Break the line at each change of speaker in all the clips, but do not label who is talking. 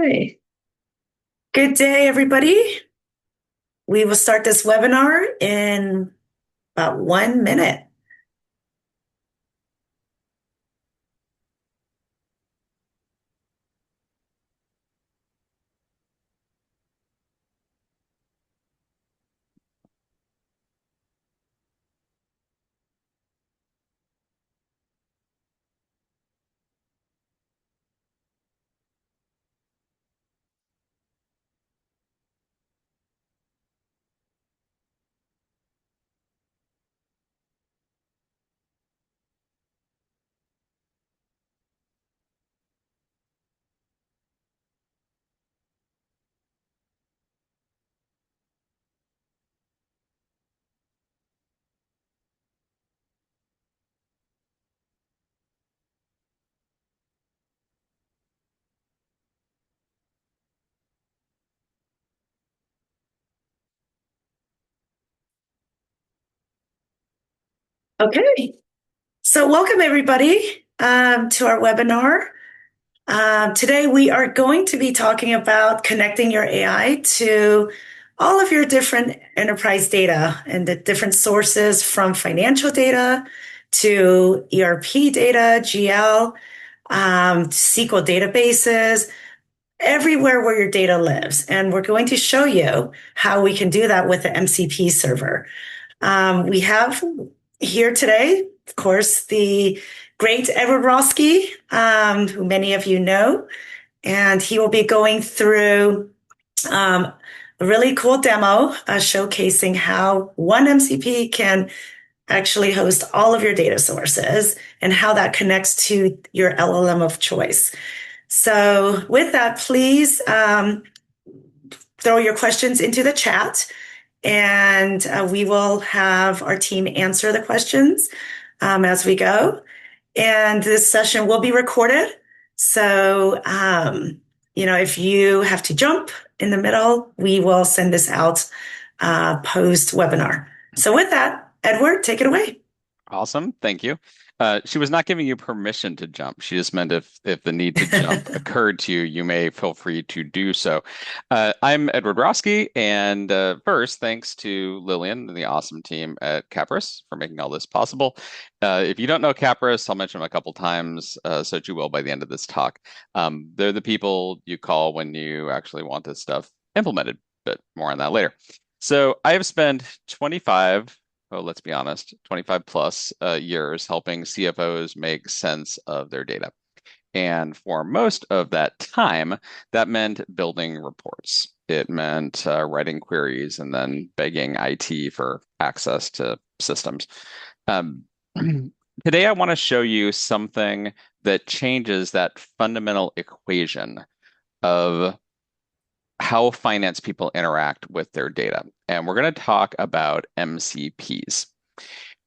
Hey, good day, everybody. We will start this webinar in about 1 minute. Okay, so welcome everybody to our webinar. Today we are going to be talking about connecting your AI to all of your different enterprise data and the different sources from financial data to ERP data, GL, SQL databases, everywhere where your data lives. And we're going to show you how we can do that with the MCP server. We have here today, of course, the great Edward Roske, who many of you know, and he will be going through a really cool demo showcasing how one MCP can actually host all of your data sources and how that connects to your LLM of choice. So with that, please throw your questions into the chat and we will have our team answer the questions as we go. And this session will be recorded. So, if you have to jump in the middle, we will send this out post webinar. So with that, Edward, take it away.
Awesome. Thank you. She was not giving you permission to jump. She just meant if the need to jump occurred to you, you may feel free to do so. I'm Edward Roske, and first, thanks to Lillian and the awesome team at Caprus for making all this possible. If you don't know Caprus, I'll mention them a couple times, so that you will by the end of this talk. They're the people you call when you actually want this stuff implemented, but more on that later. So I have spent 25 oh, let's be honest, 25 plus years helping CFOs make sense of their data. And for most of that time, that meant building reports. It meant writing queries and then begging IT for access to systems. Um, Today, I want to show you something that changes that fundamental equation of how finance people interact with their data. And we're going to talk about MCPs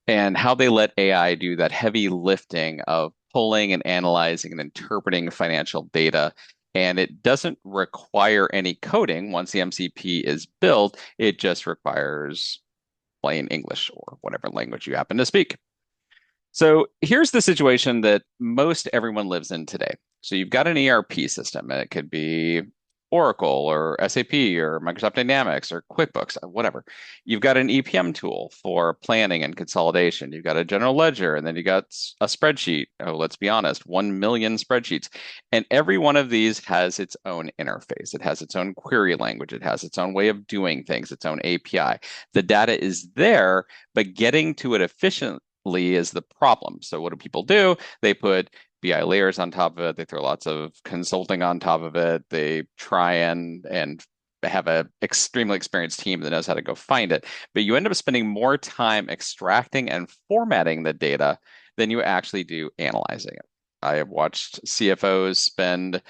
and how they let AI do that heavy lifting of pulling and analyzing and interpreting financial data. And it doesn't require any coding once the MCP is built. It just requires plain English or whatever language you happen to speak. So here's the situation that most everyone lives in today. So you've got an ERP system, and it could be Oracle or SAP or Microsoft Dynamics or QuickBooks, whatever. You've got an EPM tool for planning and consolidation. You've got a general ledger, and then you got a spreadsheet. Oh, let's be honest, 1 million spreadsheets. And every one of these has its own interface. It has its own query language. It has its own way of doing things, its own API. The data is there, but getting to it efficiently is the problem. So what do people do? They put BI layers on top of it. They throw lots of consulting on top of it. They try and have an extremely experienced team that knows how to go find it. But you end up spending more time extracting and formatting the data than you actually do analyzing it. I have watched CFOs spend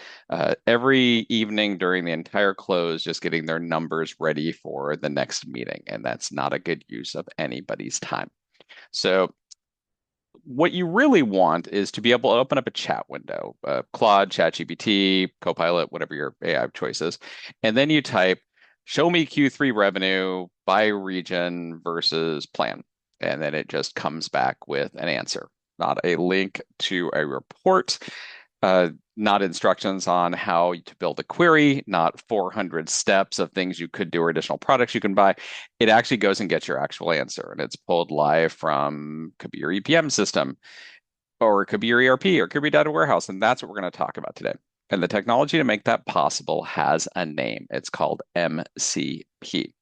every evening during the entire close just getting their numbers ready for the next meeting, and that's not a good use of anybody's time. So what you really want is to be able to open up a chat window, Claude, ChatGPT, Copilot, whatever your AI of choice is, and then you type, show me Q3 revenue by region versus plan. And then it just comes back with an answer, not a link to a report. not instructions on how to build a query, not 400 steps of things you could do or additional products you can buy. It actually goes and gets your actual answer, and it's pulled live from could be your EPM system, or it could be your ERP, or it could be data warehouse, and that's what we're going to talk about today. And the technology to make that possible has a name. It's called MCP.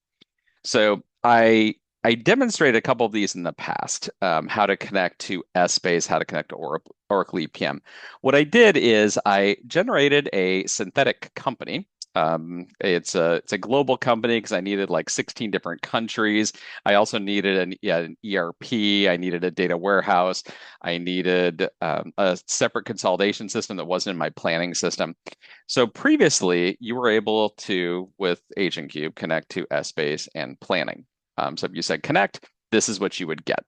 So I demonstrated a couple of these in the past, how to connect to Essbase, how to connect to Oracle EPM. What I did is I generated a synthetic company. It's a global company because I needed like 16 different countries. I also needed an ERP. I needed a data warehouse. I needed a separate consolidation system that wasn't in my planning system. So previously, you were able to, with Agent Cube, connect to Essbase and planning. So if you said connect, this is what you would get.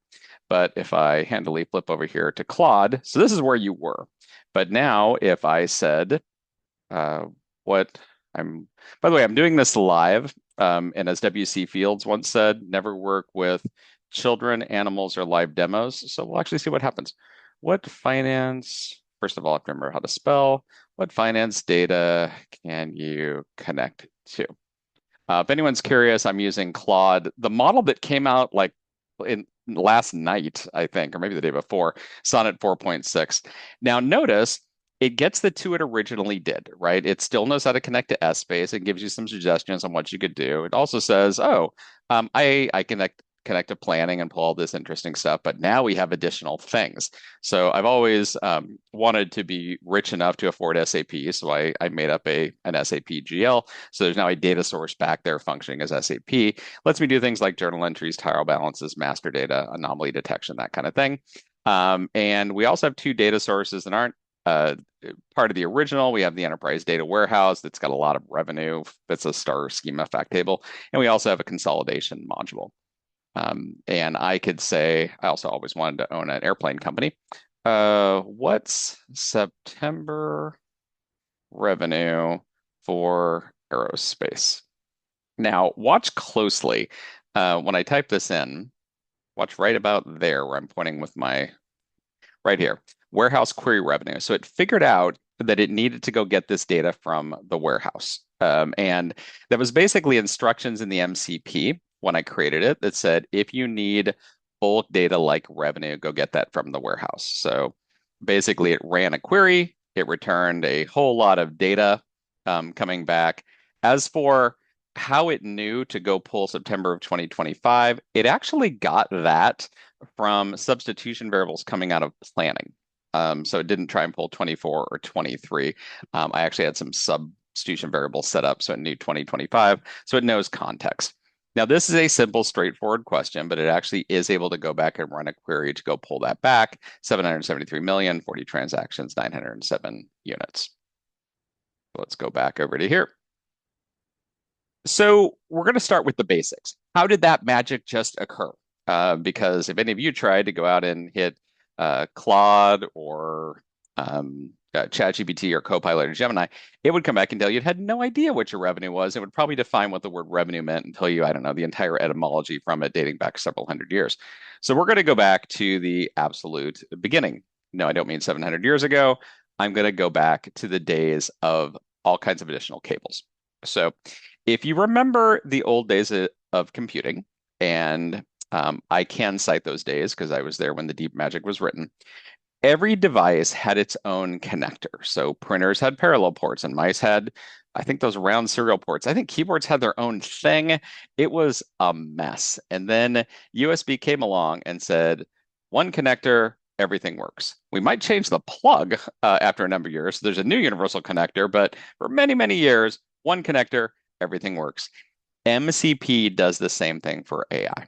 But if I handily flip over here to Claude, so this is where you were. But now if I said uh, what I'm, by the way, I'm doing this live. And as WC Fields once said, never work with children, animals, or live demos. So we'll actually see what happens. What finance, first of all, I have to remember how to spell. What finance data can you connect to? If anyone's curious, I'm using Claude. The model that came out like in last night, I think, or maybe the day before, Sonnet 4.6. Now notice it gets the two it originally did, right? It still knows how to connect to Essbase. It gives you some suggestions on what you could do. It also says, oh, I connect to planning and pull all this interesting stuff, but now we have additional things. So I've always wanted to be rich enough to afford SAP, so I made up an SAP GL. So there's now a data source back there functioning as SAP. Lets me do things like journal entries, tile balances, master data, anomaly detection, that kind of thing. And we also have two data sources that aren't uh, part of the original. We have the enterprise data warehouse that's got a lot of revenue. That's a star schema fact table. And we also have a consolidation module. And I could say, I also always wanted to own an airplane company. What's September revenue for aerospace? Now, watch closely. When I type this in, watch right about there where I'm pointing with my right here, warehouse query revenue. So it figured out that it needed to go get this data from the warehouse. And that was basically instructions in the MCP when I created it that said, if you need bulk data like revenue, go get that from the warehouse. So basically, it ran a query, it returned a whole lot of data coming back. As for how it knew to go pull September of 2025, it actually got that from substitution variables coming out of planning. So it didn't try and pull 24 or 23. I actually had some substitution variables set up so it knew 2025, so it knows context. Now, this is a simple, straightforward question, but it actually is able to go back and run a query to go pull that back. 773 million, 40 transactions, 907 units. Let's go back over to here. So we're going to start with the basics. How did that magic just occur? Because if any of you tried to go out and hit Claude or ChatGPT or Copilot or Gemini, it would come back and tell you it had no idea what your revenue was. It would probably define what the word revenue meant and tell you, I don't know, the entire etymology from it dating back several hundred years. So we're going to go back to the absolute beginning. No, I don't mean 700 years ago. I'm going to go back to the days of all kinds of additional cables. So if you remember the old days of computing, and I can cite those days because I was there when the deep magic was written. Every device had its own connector. So printers had parallel ports and mice had, I think, those round serial ports. I think keyboards had their own thing. It was a mess. And then USB came along and said, one connector, everything works. We might change the plug after a number of years. So there's a new universal connector, but for many, many years, one connector, everything works. MCP does the same thing for AI.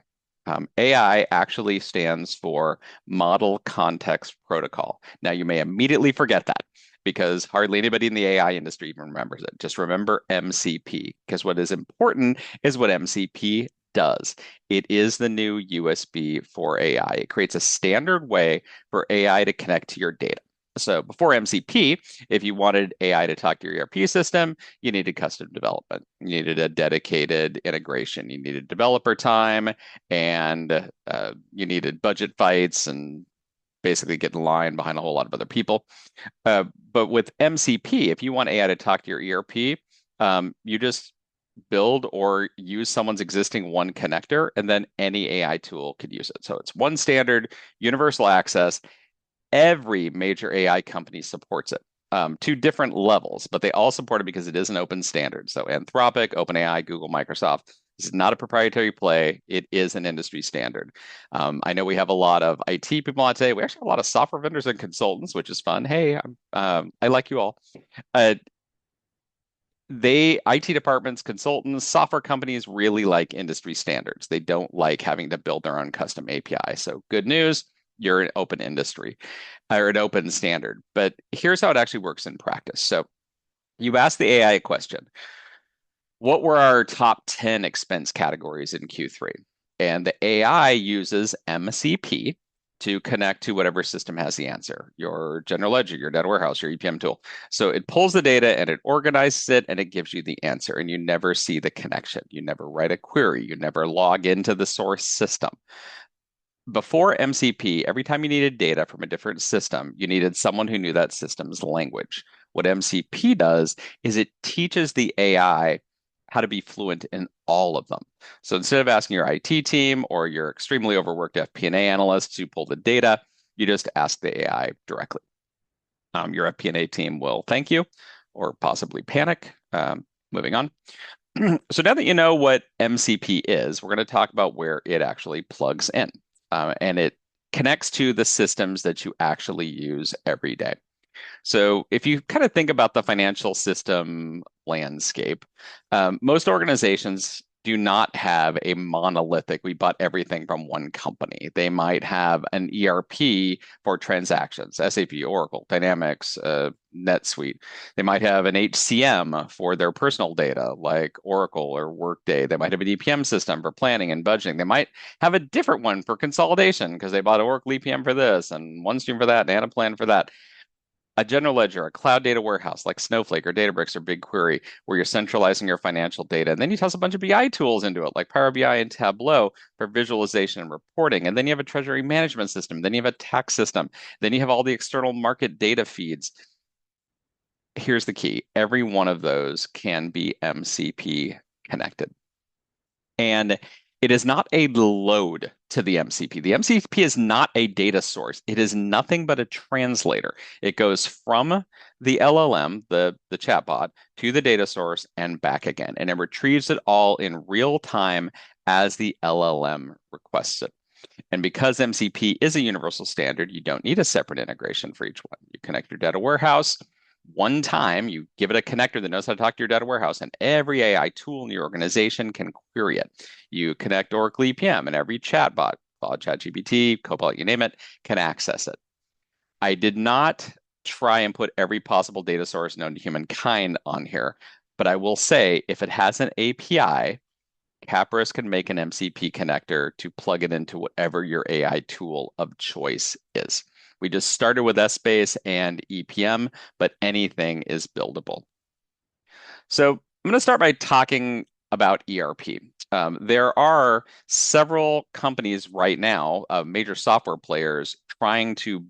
AI actually stands for Model Context Protocol. Now, you may immediately forget that because hardly anybody in the AI industry even remembers it. Just remember MCP, because what is important is what MCP does. It is the new USB for AI. It creates a standard way for AI to connect to your data. So before MCP, if you wanted AI to talk to your ERP system, you needed custom development. You needed a dedicated integration. You needed developer time, and you needed budget fights and basically get in line behind a whole lot of other people. Uh, but with MCP, if you want AI to talk to your ERP, you just build or use someone's existing one connector, and then any AI tool could use it. So it's one standard, universal access. Every major AI company supports it to different levels, but they all support it because it is an open standard. So Anthropic, OpenAI, Google, Microsoft. This is not a proprietary play. It is an industry standard. I know we have a lot of IT people on today. We actually have a lot of software vendors and consultants, which is fun. Hey, I like you all. Uh, IT departments, consultants, software companies really like industry standards. They don't like having to build their own custom API. So good news, you're an open industry or an open standard. But here's how it actually works in practice. So you ask the AI a question. What were our top 10 expense categories in Q3? And the AI uses MCP to connect to whatever system has the answer, your general ledger, your data warehouse, your EPM tool. So it pulls the data and it organizes it and it gives you the answer. And you never see the connection. You never write a query. You never log into the source system. Before MCP, every time you needed data from a different system, you needed someone who knew that system's language. What MCP does is it teaches the AI how to be fluent in all of them. So instead of asking your IT team or your extremely overworked FP&A analyst to pull the data, you just ask the AI directly. Your FP&A team will thank you or possibly panic. Moving on. So now that you know what MCP is, we're going to talk about where it actually plugs in. And it connects to the systems that you actually use every day. So if you kind of think about the financial system landscape, most organizations do not have a monolithic, we bought everything from one company. They might have an ERP for transactions, SAP, Oracle, Dynamics, NetSuite. They might have an HCM for their personal data, like Oracle or Workday. They might have an EPM system for planning and budgeting. They might have a different one for consolidation because they bought Oracle EPM for this and OneStream for that and Anaplan for that. A general ledger, a cloud data warehouse like Snowflake or Databricks or BigQuery, where you're centralizing your financial data. And then you toss a bunch of BI tools into it, like Power BI and Tableau for visualization and reporting. And then you have a treasury management system. Then you have a tax system. Then you have all the external market data feeds. Here's the key. Every one of those can be MCP connected. And it is not a load to the MCP. The MCP is not a data source. It is nothing but a translator. It goes from the LLM, the chatbot, to the data source and back again. And it retrieves it all in real time as the LLM requests it. And because MCP is a universal standard, you don't need a separate integration for each one. You connect your data warehouse one time, you give it a connector that knows how to talk to your data warehouse, and every AI tool in your organization can query it. You connect Oracle EPM, and every chatbot, Claude, ChatGPT, Copilot, you name it, can access it. I did not try and put every possible data source known to humankind on here, but I will say if it has an API, Caprus can make an MCP connector to plug it into whatever your AI tool of choice is. We just started with Essbase and EPM, but anything is buildable. So I'm going to start by talking about ERP. There are several companies right now, major software players, trying to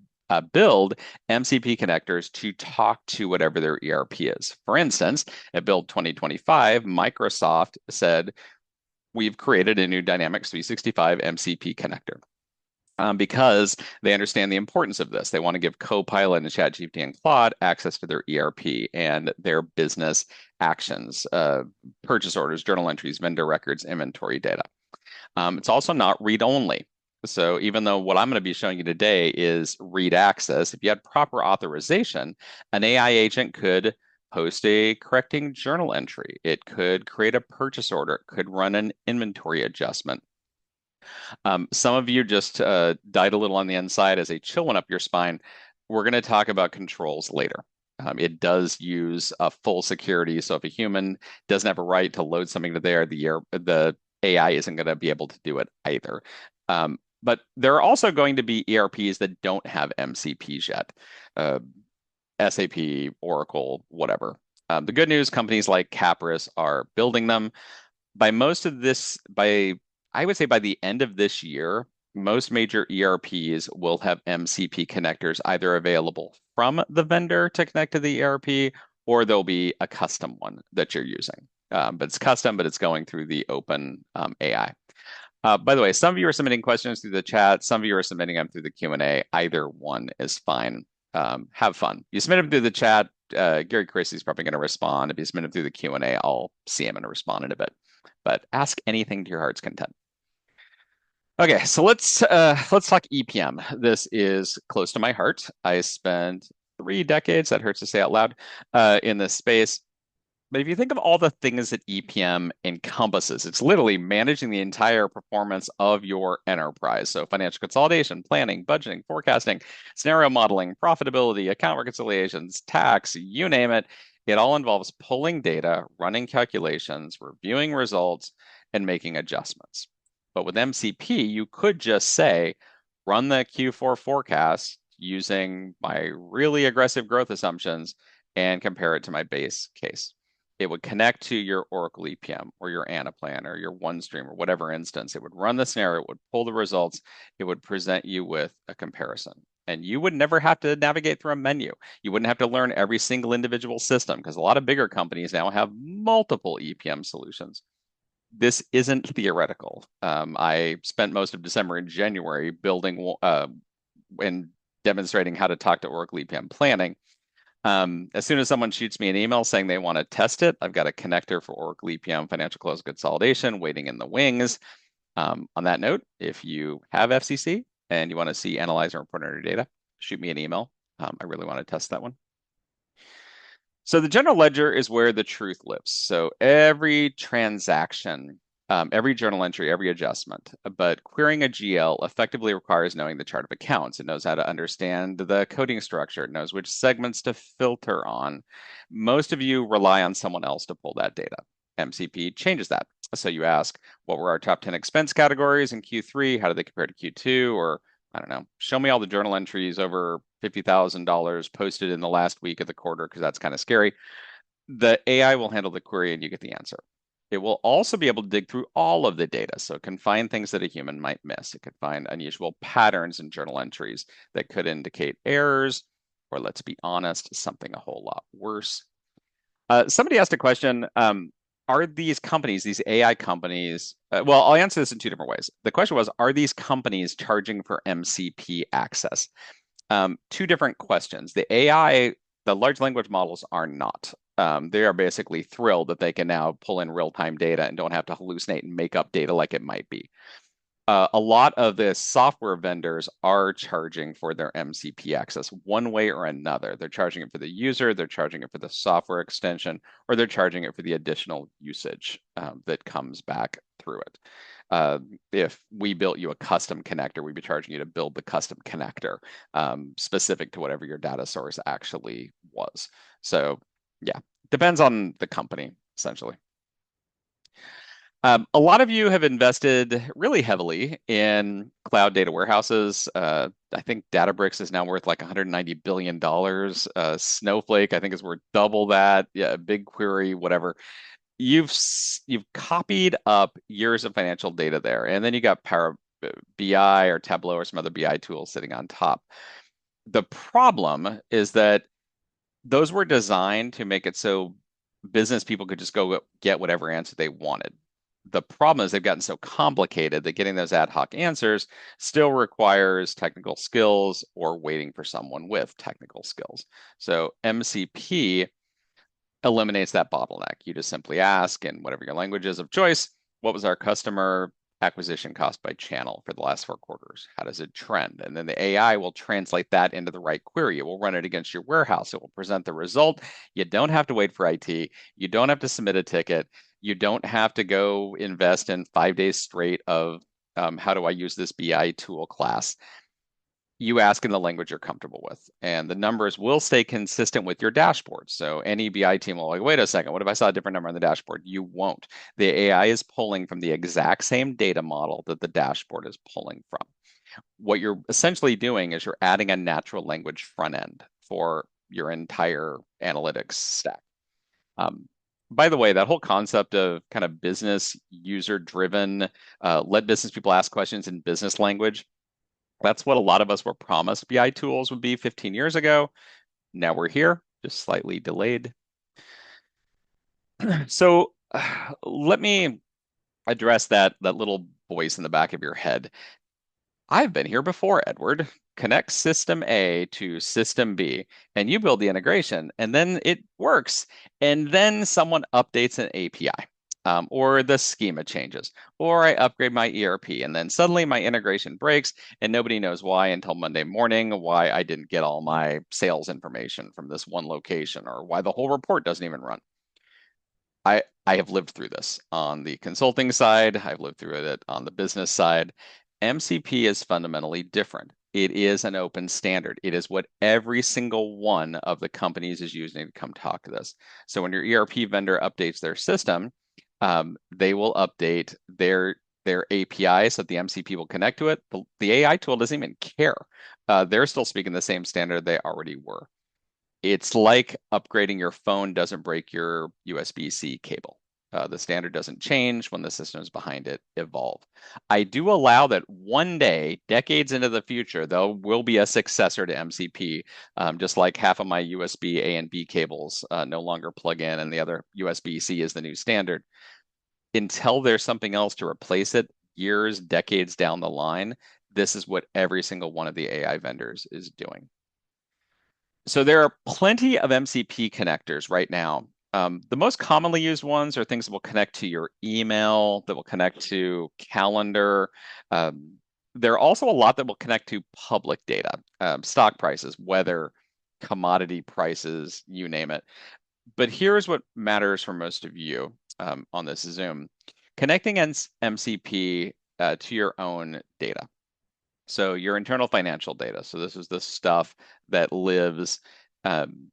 build MCP connectors to talk to whatever their ERP is. For instance, at Build 2025, Microsoft said, we've created a new Dynamics 365 MCP connector. Because they understand the importance of this. They want to give Copilot and ChatGPT and Claude access to their ERP and their business actions, purchase orders, journal entries, vendor records, inventory data. It's also not read-only. So even though what I'm going to be showing you today is read access, if you had proper authorization, an AI agent could post a correcting journal entry. It could create a purchase order. It could run an inventory adjustment. Some of you just died a little on the inside as a chill went up your spine. We're going to talk about controls later. It does use a full security, so if a human doesn't have a right to load something to there, the AI isn't going to be able to do it either. But there are also going to be ERPs that don't have MCPs yet. SAP, Oracle, whatever. The good news, companies like Caprus are building them. By most of this, I would say by the end of this year, most major ERPs will have MCP connectors either available from the vendor to connect to the ERP, or there'll be a custom one that you're using. But it's custom, but it's going through the open AI. By the way, some of you are submitting questions through the chat. Some of you are submitting them through the Q&A. Either one is fine. Have fun. You submit them through the chat. Gary Christie's probably going to respond. If you submit them through the Q&A, I'll see him and respond in a bit. But ask anything to your heart's content. Okay, so let's talk EPM. This is close to my heart. I spent 3 decades, that hurts to say out loud, in this space. But if you think of all the things that EPM encompasses, it's literally managing the entire performance of your enterprise. So financial consolidation, planning, budgeting, forecasting, scenario modeling, profitability, account reconciliations, tax, you name it. It all involves pulling data, running calculations, reviewing results, and making adjustments. But with MCP, you could just say, run the Q4 forecast using my really aggressive growth assumptions and compare it to my base case. It would connect to your Oracle EPM or your Anaplan or your OneStream or whatever instance. It would run the scenario, it would pull the results, it would present you with a comparison. And you would never have to navigate through a menu. You wouldn't have to learn every single individual system because a lot of bigger companies now have multiple EPM solutions. This isn't theoretical. I spent most of December and January building and demonstrating how to talk to Oracle EPM planning. As soon as someone shoots me an email saying they want to test it, I've got a connector for Oracle EPM Financial Close Consolidation waiting in the wings. On that note, if you have FCC and you want to see analyze and report on your data, shoot me an email. I really want to test that one. So the general ledger is where the truth lives. So every transaction, every journal entry, every adjustment, but querying a GL effectively requires knowing the chart of accounts. It knows how to understand the coding structure. It knows which segments to filter on. Most of you rely on someone else to pull that data. MCP changes that. So you ask, what were our top 10 expense categories in Q3? How do they compare to Q2? Or I don't know, show me all the journal entries over $50,000 posted in the last week of the quarter, because that's kind of scary. The AI will handle the query and you get the answer. It will also be able to dig through all of the data, so it can find things that a human might miss. It could find unusual patterns in journal entries that could indicate errors, or let's be honest, something a whole lot worse. Somebody asked a question, are these companies, these AI companies, well, I'll answer this in two different ways. The question was, are these companies charging for MCP access? Two different questions. The AI, the large language models are not. They are basically thrilled that they can now pull in real-time data and don't have to hallucinate and make up data like it might be. A lot of the software vendors are charging for their MCP access one way or another. They're charging it for the user, they're charging it for the software extension, or they're charging it for the additional usage that comes back through it. If we built you a custom connector, we'd be charging you to build the custom connector specific to whatever your data source actually was. So yeah, depends on the company, essentially. A lot of you have invested really heavily in cloud data warehouses. I think Databricks is now worth like $190 billion. Snowflake, I think, is worth double that. Yeah, BigQuery, whatever. You've copied up years of financial data there, and then you got Power BI or Tableau or some other BI tools sitting on top. The problem is that those were designed to make it so business people could just go get whatever answer they wanted. The problem is they've gotten so complicated that getting those ad hoc answers still requires technical skills or waiting for someone with technical skills. So MCP eliminates that bottleneck. You just simply ask in whatever your language is of choice, what was our customer acquisition cost by channel for the last 4 quarters? How does it trend? And then the AI will translate that into the right query. It will run it against your warehouse. It will present the result. You don't have to wait for IT. You don't have to submit a ticket. You don't have to go invest in 5 days straight of how do I use this BI tool class. You ask in the language you're comfortable with, and the numbers will stay consistent with your dashboard. So any BI team will like, wait a second, what if I saw a different number on the dashboard? You won't. The AI is pulling from the exact same data model that the dashboard is pulling from. What you're essentially doing is you're adding a natural language front end for your entire analytics stack. by the way, that whole concept of kind of business user driven, let business people ask questions in business language, that's what a lot of us were promised BI tools would be 15 years ago. Now we're here, just slightly delayed. So let me address that little voice in the back of your head. I've been here before, Edward. Connect system A to system B, and you build the integration, and then it works. And then someone updates an API, or the schema changes, or I upgrade my ERP, and then suddenly my integration breaks, and nobody knows why until Monday morning, why I didn't get all my sales information from this one location, or why the whole report doesn't even run. I have lived through this on the consulting side. I've lived through it on the business side. MCP is fundamentally different. It is an open standard. It is what every single one of the companies is using to come talk to this. So when your ERP vendor updates their system, they will update their API so that the MCP will connect to it. The AI tool doesn't even care. They're still speaking the same standard they already were. It's like upgrading your phone doesn't break your USB-C cable. The standard doesn't change when the systems behind it evolve. I do allow that one day, decades into the future, there will be a successor to MCP, just like half of my USB A and B cables no longer plug in, and the other USB-C is the new standard. Until there's something else to replace it, years, decades down the line, this is what every single one of the AI vendors is doing. So there are plenty of MCP connectors right now. The most commonly used ones are things that will connect to your email, that will connect to calendar. Um, there are also a lot that will connect to public data, stock prices, weather, commodity prices, you name it. But here's what matters for most of you on this Zoom. Connecting MCP to your own data. So your internal financial data. So this is the stuff that lives um,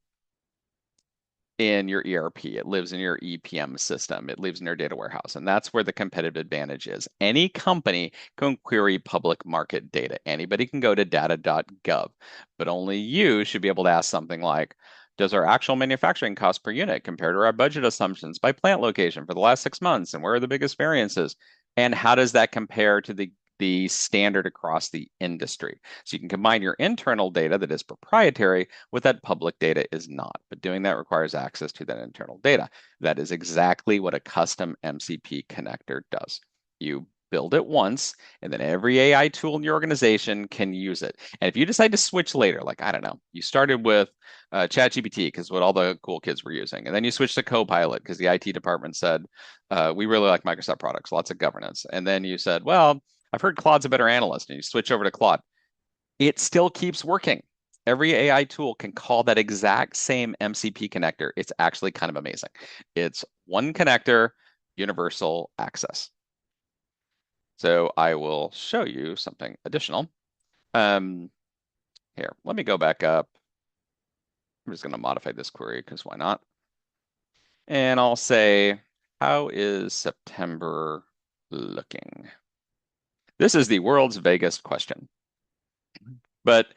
in your ERP. It lives in your EPM system. It lives in your data warehouse. And that's where the competitive advantage is. Any company can query public market data. Anybody can go to data.gov, but only you should be able to ask something like, does our actual manufacturing cost per unit compare to our budget assumptions by plant location for the last 6 months? And where are the biggest variances? And how does that compare to the standard across the industry? So you can combine your internal data that is proprietary with that public data is not. But doing that requires access to that internal data. That is exactly what a custom MCP connector does. You build it once, and then every AI tool in your organization can use it. And if you decide to switch later, like, I don't know, you started with ChatGPT because what all the cool kids were using, and then you switched to Copilot because the IT department said, we really like Microsoft products, lots of governance. And then you said, well, I've heard Claude's a better analyst, and you switch over to Claude. It still keeps working. Every AI tool can call that exact same MCP connector. It's actually kind of amazing. It's one connector, universal access. So I will show you something additional. Um, Here, let me go back up. I'm just going to modify this query because why not? And I'll say, how is September looking? This is the world's vaguest question. But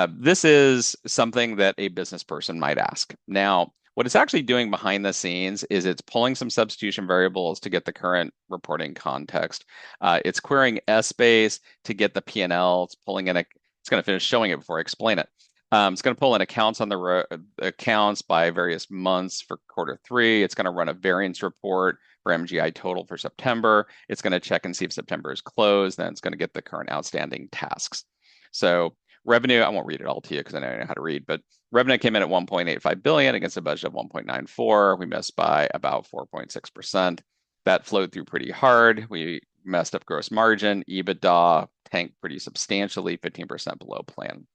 this is something that a business person might ask. Now, what it's actually doing behind the scenes is it's pulling some substitution variables to get the current reporting context. It's querying Essbase to get the P&L. It's pulling in it's going to finish showing it before I explain it. It's going to pull in accounts on the accounts by various months for quarter 3. It's going to run a variance report for MGI total for September. It's going to check and see if September is closed. Then it's going to get the current outstanding tasks. So revenue, I won't read it all to you because I know how to read, but revenue came in at 1.85 billion against a budget of 1.94. We missed by about 4.6%. That flowed through pretty hard. We messed up gross margin. EBITDA tanked pretty substantially, 15% below plan.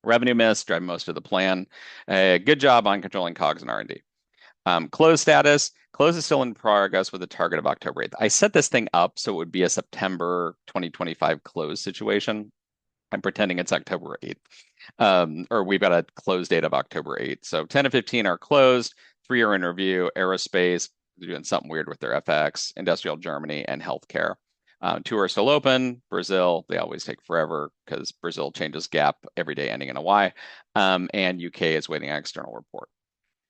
Revenue missed, drive most of the plan. Good job on controlling COGS and R&D. Close status. Close is still in progress with a target of October 8th. I set this thing up so it would be a September 2025 close situation. I'm pretending it's October 8th. Or we've got a close date of October 8th. So 10 and 15 are closed, 3 are in review, aerospace, they're doing something weird with their FX, industrial Germany, and healthcare. 2 are still open. Brazil, they always take forever because Brazil changes GAAP every day ending in a Y. And UK is waiting on external report.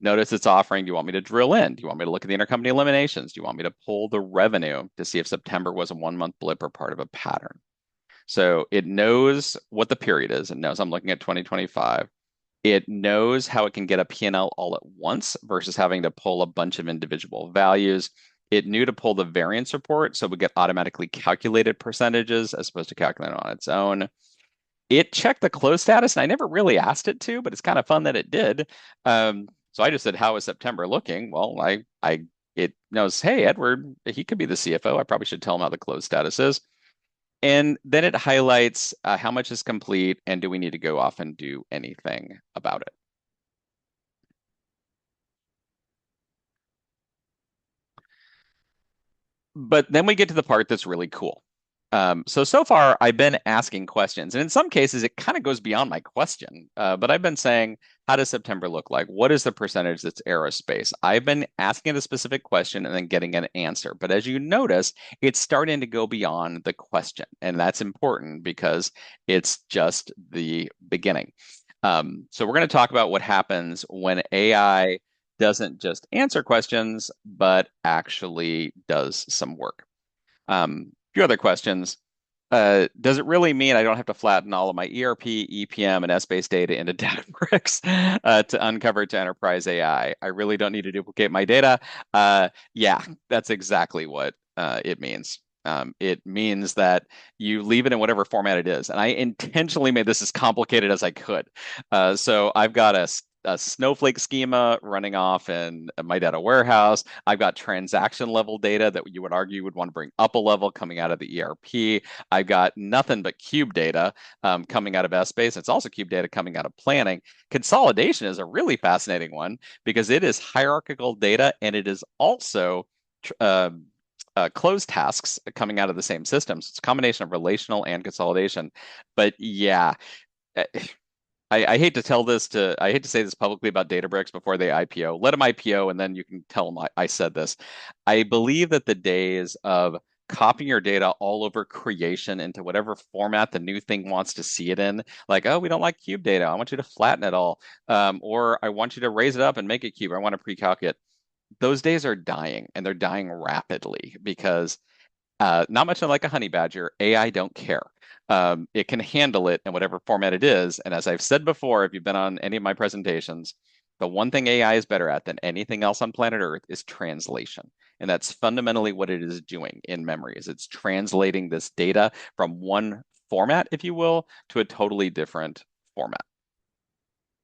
Notice it's offering, do you want me to drill in? Do you want me to look at the intercompany eliminations? Do you want me to pull the revenue to see if September was a 1 month blip or part of a pattern? So it knows what the period is. It knows I'm looking at 2025. It knows how it can get a P&L all at once versus having to pull a bunch of individual values. It knew to pull the variance report, so we get automatically calculated percentages as opposed to calculating on its own. It checked the close status, and I never really asked it to, but it's kind of fun that it did. So I just said, "How is September looking?" Well, it knows, hey, Edward, he could be the CFO. I probably should tell him how the close status is. And then it highlights how much is complete and do we need to go off and do anything about it. But then we get to the part that's really cool. So far, I've been asking questions, and in some cases, it kind of goes beyond my question. But I've been saying, how does September look like? What is the percentage that's aerospace? I've been asking a specific question and then getting an answer. But as you notice, it's starting to go beyond the question, and that's important because it's just the beginning. So we're going to talk about what happens when AI doesn't just answer questions, but actually does some work. A few other questions. Does it really mean I don't have to flatten all of my ERP, EPM, and Essbase data into Databricks to uncover to enterprise AI? I really don't need to duplicate my data. Yeah, that's exactly what it means. It means that you leave it in whatever format it is. And I intentionally made this as complicated as I could. So I've got a Snowflake schema running off in my data warehouse. I've got transaction level data that you would argue would want to bring up a level coming out of the ERP. I've got nothing but cube data coming out of Essbase. It's also cube data coming out of planning. Consolidation is a really fascinating one because it is hierarchical data and it is also uh, closed tasks coming out of the same system. So it's a combination of relational and consolidation. But yeah, I hate to I hate to say this publicly about Databricks before they IPO. Let them IPO and then you can tell them I said this. I believe that the days of copying your data all over creation into whatever format the new thing wants to see it in, like, oh, we don't like cube data. I want you to flatten it all. Or I want you to raise it up and make it cube. I want to pre-calculate. Those days are dying and they're dying rapidly because not much like a honey badger, AI don't care. It can handle it in whatever format it is. And as I've said before, if you've been on any of my presentations, the one thing AI is better at than anything else on planet Earth is translation. And that's fundamentally what it is doing in memory, is it's translating this data from one format, if you will, to a totally different format.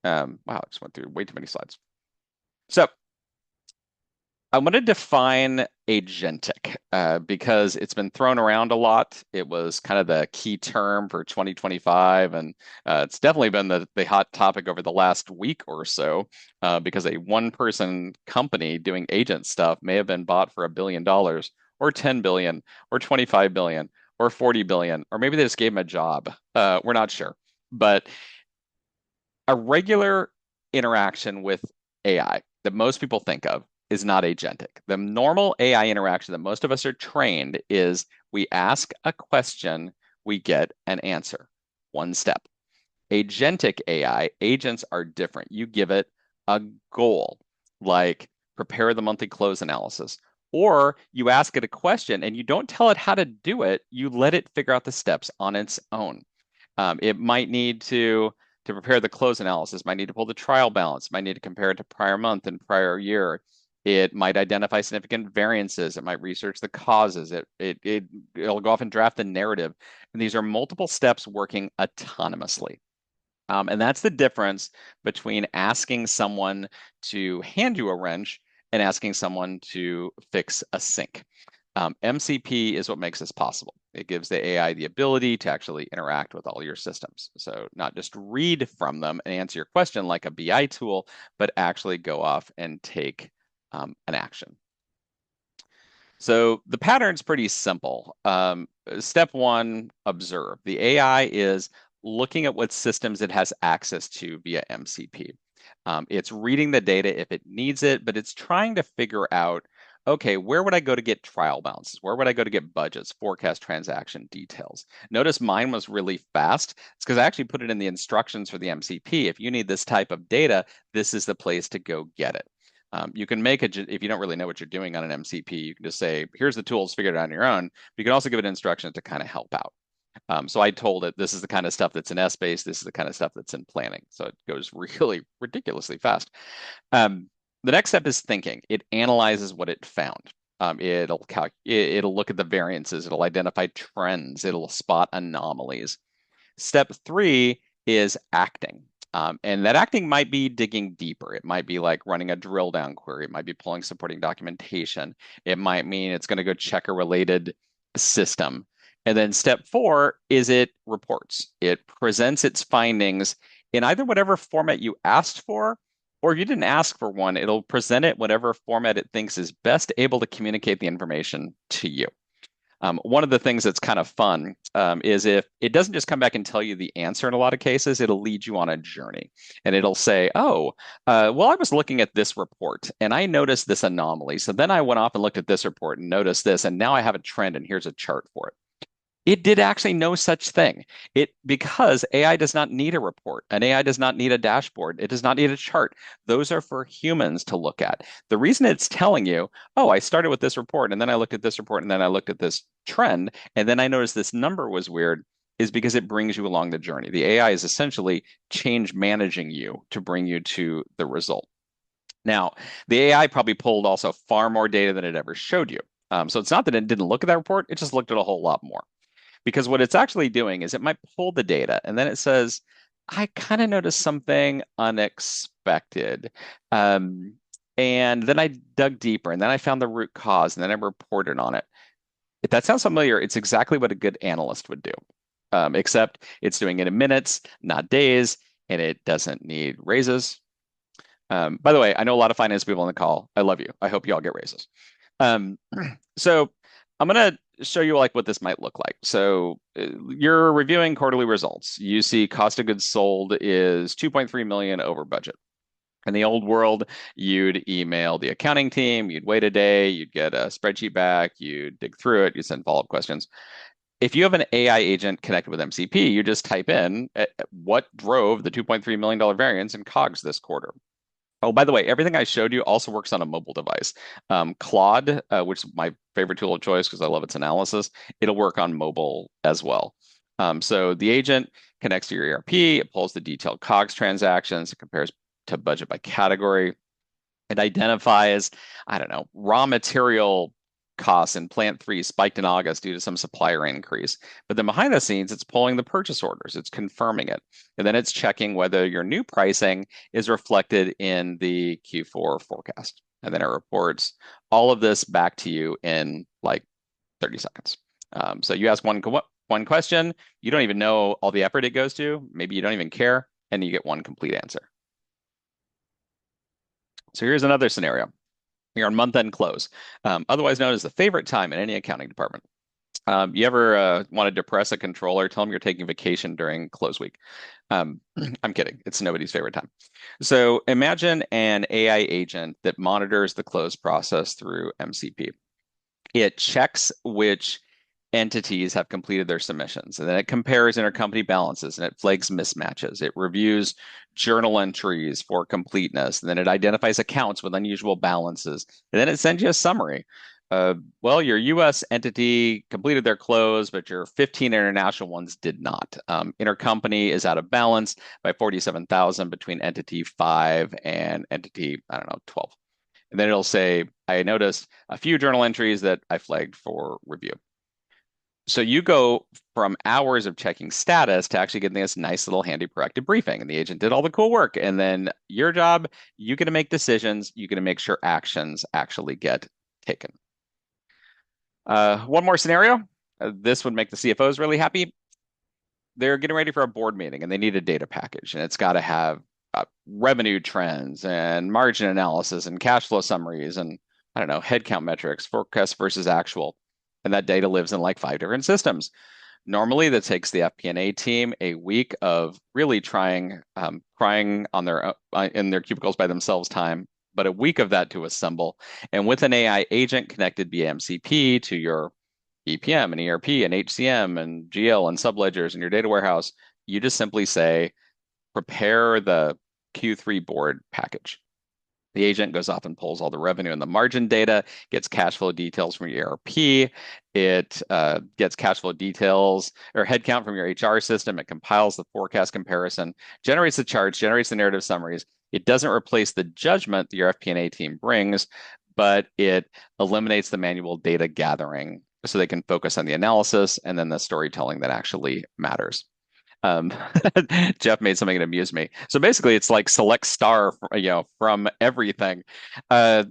Wow, I just went through way too many slides. So I want to define agentic because it's been thrown around a lot. It was kind of the key term for 2025, and it's definitely been the hot topic over the last week or so because a one-person company doing agent stuff may have been bought for $1 billion, or 10 billion, or 25 billion, or 40 billion, or maybe they just gave him a job. We're not sure, but a regular interaction with AI that most people think of is not agentic. The normal AI interaction that most of us are trained is we ask a question, we get an answer. One step. Agentic AI, agents are different. You give it a goal, like prepare the monthly close analysis, or you ask it a question and you don't tell it how to do it, you let it figure out the steps on its own. It might need to prepare the close analysis, might need to pull the trial balance, might need to compare it to prior month and prior year. It might identify significant variances. It might research the causes. It'll go off and draft the narrative. And these are multiple steps working autonomously. And that's the difference between asking someone to hand you a wrench and asking someone to fix a sink. MCP is what makes this possible. It gives the AI the ability to actually interact with all your systems. So not just read from them and answer your question like a BI tool, but actually go off and take an action. So the pattern's pretty simple. Step one, observe. The AI is looking at what systems it has access to via MCP. It's reading the data if it needs it, but it's trying to figure out okay, where would I go to get trial balances? Where would I go to get budgets, forecast transaction details? Notice mine was really fast. It's because I actually put it in the instructions for the MCP. If you need this type of data, this is the place to go get it. You can make it, if you don't really know what you're doing on an MCP, you can just say, here's the tools, figure it out on your own. But you can also give it instructions to kind of help out. So I told it this is the kind of stuff that's in Essbase, this is the kind of stuff that's in planning. So it goes really ridiculously fast. Um, the next step is thinking. It analyzes what it found. It'll look at the variances. It'll identify trends. It'll spot anomalies. Step three is acting. And that acting might be digging deeper. It might be like running a drill down query. It might be pulling supporting documentation. It might mean it's going to go check a related system. And then step four is it reports. It presents its findings in either whatever format you asked for, or if you didn't ask for one, it'll present it whatever format it thinks is best able to communicate the information to you. One of the things that's kind of fun is if it doesn't just come back and tell you the answer in a lot of cases, it'll lead you on a journey. And it'll say, oh, well, I was looking at this report and I noticed this anomaly. So then I went off and looked at this report and noticed this, and now I have a trend and here's a chart for it. It did actually no such thing. Because AI does not need a report. An AI does not need a dashboard. It does not need a chart. Those are for humans to look at. The reason it's telling you, oh, I started with this report and then I looked at this report and then I looked at this trend and then I noticed this number was weird, is because it brings you along the journey. The AI is essentially change managing you to bring you to the result. Now, the AI probably pulled also far more data than it ever showed you. So it's not that it didn't look at that report, it just looked at a whole lot more. Because what it's actually doing is it might pull the data and then it says, I kind of noticed something unexpected. Um, and then I dug deeper and then I found the root cause and then I reported on it. If that sounds familiar, it's exactly what a good analyst would do, except it's doing it in minutes, not days, and it doesn't need raises. By the way, I know a lot of finance people on the call. I love you. I hope you all get raises. Um, so I'm going to show you like what this might look like. So you're reviewing quarterly results. You see cost of goods sold is 2.3 million over budget. In the old world, you'd email the accounting team, you'd wait a day, you'd get a spreadsheet back, you'd dig through it, you send follow-up questions. If you have an AI agent connected with MCP, you just type in what drove the $2.3 million variance in COGS this quarter. Oh, by the way, everything I showed you also works on a mobile device. Claude, which is my favorite tool of choice because I love its analysis, it'll work on mobile as well. So the agent connects to your ERP, it pulls the detailed COGS transactions, it compares to budget by category. It identifies, I don't know, raw material costs in plant three spiked in August due to some supplier increase. But then behind the scenes, it's pulling the purchase orders, it's confirming it. And then it's checking whether your new pricing is reflected in the Q4 forecast. And then it reports all of this back to you in like 30 seconds. So you ask one question, you don't even know all the effort it goes to. Maybe you don't even care, and you get one complete answer. So here's another scenario. You're on month-end close, otherwise known as the favorite time in any accounting department. You ever want to depress a controller? Tell them you're taking vacation during close week. I'm kidding. It's nobody's favorite time. So imagine an AI agent that monitors the close process through MCP. It checks which entities have completed their submissions, and then it compares intercompany balances and it flags mismatches. It reviews journal entries for completeness, and then it identifies accounts with unusual balances, and then it sends you a summary. Well, your US entity completed their close, but your 15 international ones did not. Intercompany is out of balance by 47,000 between entity 5 and entity, I don't know, 12. And then it'll say, I noticed a few journal entries that I flagged for review. So you go from hours of checking status to actually getting this nice little handy proactive briefing. And the agent did all the cool work. And then your job, you get to make decisions. You get to make sure actions actually get taken. One more scenario. This would make the CFOs really happy. They're getting ready for a board meeting and they need a data package. And it's got to have revenue trends and margin analysis and cash flow summaries and, I don't know, headcount metrics, forecast versus actual. And that data lives in like 5 different systems. Normally, that takes the FP&A team a week of really crying on their in their cubicles by themselves time but a week of that to assemble. And with an AI agent connected via MCP to your EPM and ERP and HCM and GL and subledgers and your data warehouse, you just simply say, prepare the Q3 board package. The agent goes off and pulls all the revenue and the margin data, gets cash flow details from your ERP. It gets cash flow details or headcount from your HR system. It compiles the forecast comparison, generates the charts, generates the narrative summaries. It doesn't replace the judgment that your FP&A team brings, but it eliminates the manual data gathering so they can focus on the analysis and then the storytelling that actually matters. Um, Jeff made something that amused me. So basically, it's like select star, from everything. Uh,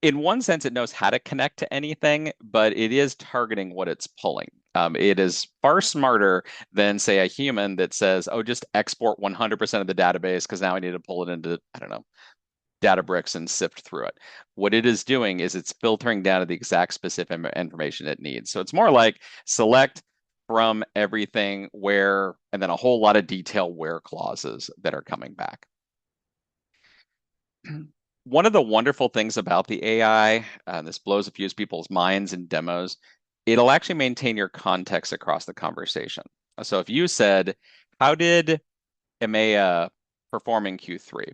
in one sense, it knows how to connect to anything, but it is targeting what it's pulling. It is far smarter than, say, a human that says, "Oh, just export 100% of the database because now I need to pull it into, I don't know, Databricks and sift through it." What it is doing is it's filtering down to the exact specific information it needs. So it's more like select from everything where, and then a whole lot of detail where clauses that are coming back. One of the wonderful things about the AI, this blows a few people's minds in demos, it'll actually maintain your context across the conversation. So if you said, how did EMEA perform in Q3?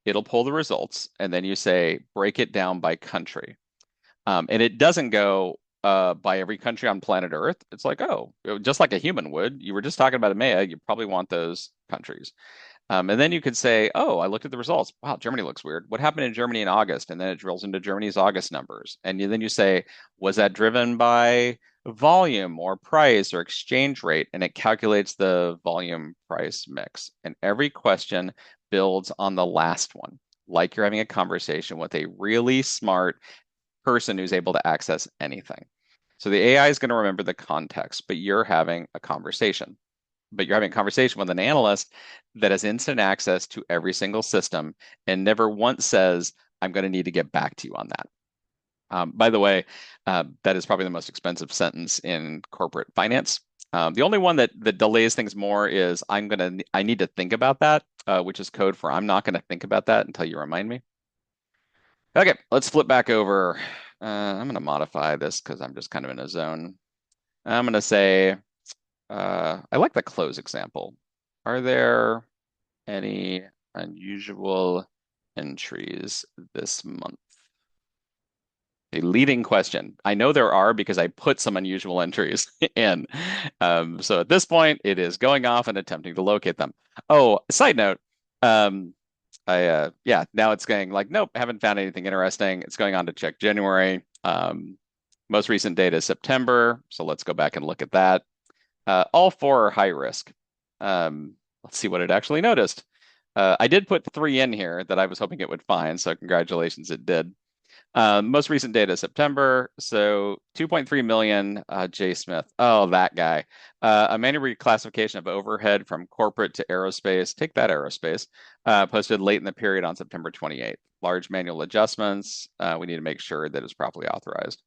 It'll pull the results, and then you say, break it down by country. And it doesn't go by every country on planet Earth. It's like, oh, just like a human would. You were just talking about EMEA, you probably want those countries. And then you could say, oh, I looked at the results. Wow, Germany looks weird. What happened in Germany in August? And then it drills into Germany's August numbers. And then you say, was that driven by volume or price or exchange rate? And it calculates the volume price mix. And every question builds on the last one, like you're having a conversation with a really smart person who's able to access anything. So the AI is going to remember the context, but you're having a conversation. But you're having a conversation with an analyst that has instant access to every single system and never once says, I'm going to need to get back to you on that. By the way, that is probably the most expensive sentence in corporate finance. The only one that delays things more is I need to think about that, which is code for I'm not going to think about that until you remind me. Okay, let's flip back over. I'm going to modify this because I'm just kind of in a zone. I'm going to say, I like the close example. Are there any unusual entries this month? A leading question. I know there are because I put some unusual entries in. So at this point, it is going off and attempting to locate them. Oh, side note. Yeah, now it's going like, nope, haven't found anything interesting. It's going on to check January. Most recent data is September. So let's go back and look at that. All four are high risk. Let's see what it actually noticed. I did put three in here that I was hoping it would find. So congratulations, it did. Most recent data is September. So 2.3 million, Jay Smith. Oh, that guy. A manual reclassification of overhead from corporate to aerospace. Take that, aerospace. Posted late in the period on September 28th. Large manual adjustments. We need to make sure that it's properly authorized.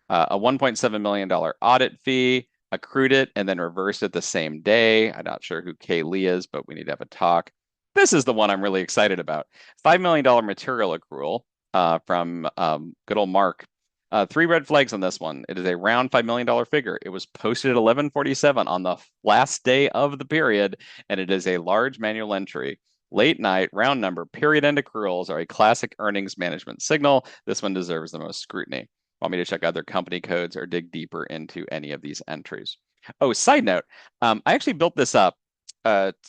A $1.7 million audit fee, accrued it, and then reversed it the same day. I'm not sure who Kay Lee is, but we need to have a talk. This is the one I'm really excited about. $5 million material accrual from good old Mark. Three red flags on this one. It is a round $5 million figure. It was posted at 11:47 on the last day of the period, and it is a large manual entry. Late night, round number, period end accruals are a classic earnings management signal. This one deserves the most scrutiny. Want me to check other company codes or dig deeper into any of these entries? Oh, side note, I actually built this up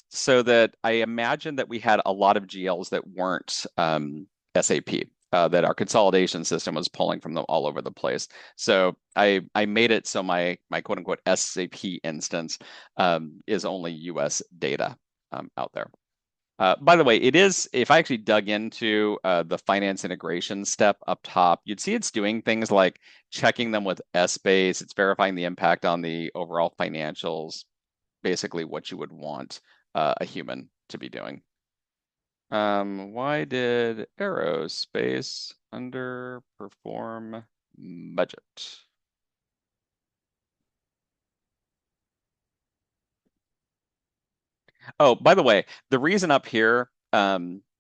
so that I imagined that we had a lot of GLs that weren't SAP. That our consolidation system was pulling from them all over the place. So I made it so my quote unquote SAP instance is only US data out there. By the way, it is, if I actually dug into the finance integration step up top, you'd see it's doing things like checking them with Essbase. It's verifying the impact on the overall financials, basically what you would want a human to be doing. Why did aerospace underperform budget? Oh, by the way, the reason up here,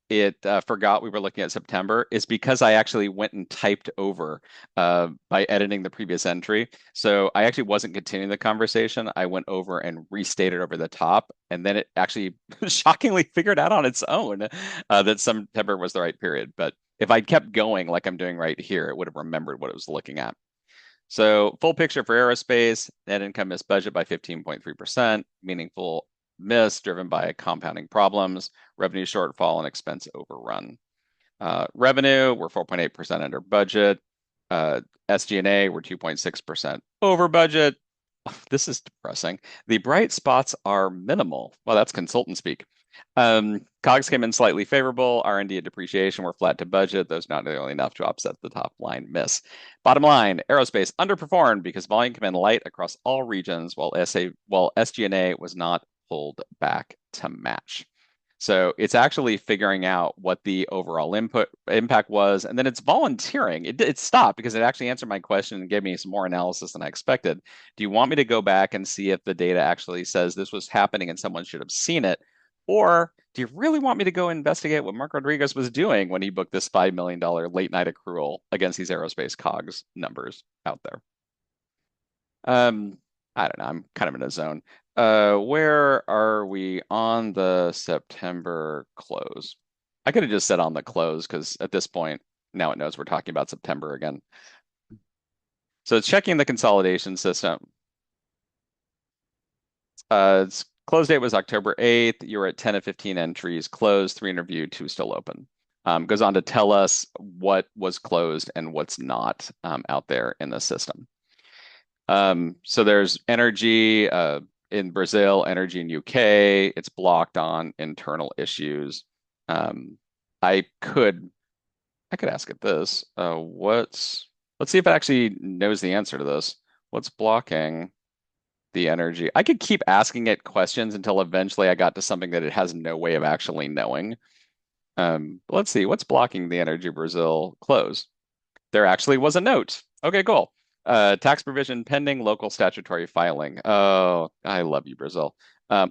it forgot we were looking at September is because I actually went and typed over by editing the previous entry. So I actually wasn't continuing the conversation. I went over and restated over the top, and then it actually shockingly figured out on its own that September was the right period. But if I'd kept going like I'm doing right here, it would have remembered what it was looking at. So full picture for aerospace, net income missed budget by 15.3%, meaningful miss driven by compounding problems, revenue shortfall, and expense overrun. Revenue, we're 4.8% under budget. SG&A, we're 2.6% over budget. This is depressing. The bright spots are minimal. Well, that's consultant speak. COGS came in slightly favorable. R&D and depreciation were flat to budget. Those not nearly enough to offset the top line miss. Bottom line, aerospace underperformed because volume came in light across all regions, while SG&A was not pulled back to match. So it's actually figuring out what the overall impact was, and then it's volunteering. It stopped because it actually answered my question and gave me some more analysis than I expected. Do you want me to go back and see if the data actually says this was happening and someone should have seen it? Or do you really want me to go investigate what Mark Rodriguez was doing when he booked this $5 million late night accrual against these aerospace COGS numbers out there? Um, I don't know. I'm kind of in a zone. Where are we on the September close? I could have just said on the close because at this point, now it knows we're talking about September again. So it's checking the consolidation system. Its close date was October 8th. You were at 10 of 15 entries closed, 3 interviewed, 2 still open. Goes on to tell us what was closed and what's not out there in the system. So there's energy in Brazil, energy in UK. It's blocked on internal issues. Um, I could ask it this. Let's see if it actually knows the answer to this. What's blocking the energy? I could keep asking it questions until eventually I got to something that it has no way of actually knowing. Let's see, what's blocking the energy Brazil close? There actually was a note. Okay, cool. Tax provision pending local statutory filing. Oh, I love you, Brazil.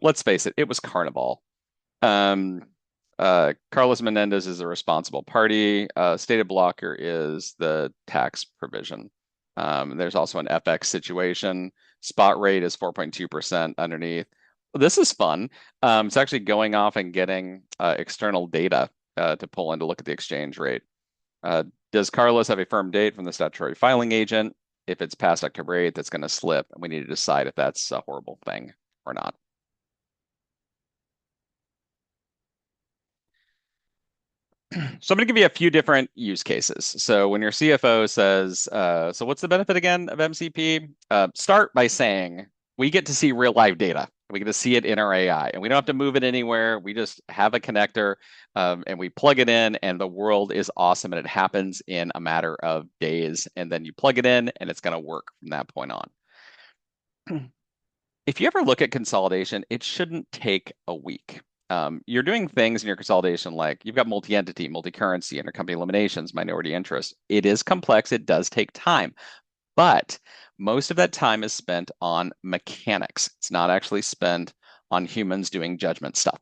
Let's face it, it was Carnival. Um, Carlos Menendez is a responsible party. Stated blocker is the tax provision. There's also an FX situation. Spot rate is 4.2% underneath. This is fun. It's actually going off and getting external data to pull in to look at the exchange rate. Does Carlos have a firm date from the statutory filing agent? If it's past October 8th, it's going to slip, and we need to decide if that's a horrible thing or not. So I'm going to give you a few different use cases. So when your CFO says, so what's the benefit again of MCP? Start by saying we get to see real live data. We get to see it in our AI, and we don't have to move it anywhere. We just have a connector, and we plug it in, and the world is awesome, and it happens in a matter of days. And then you plug it in, and it's going to work from that point on. If you ever look at consolidation, it shouldn't take a week. You're doing things in your consolidation like you've got multi-entity, multi-currency, intercompany eliminations, minority interest. It is complex. It does take time, but most of that time is spent on mechanics. It's not actually spent on humans doing judgment stuff.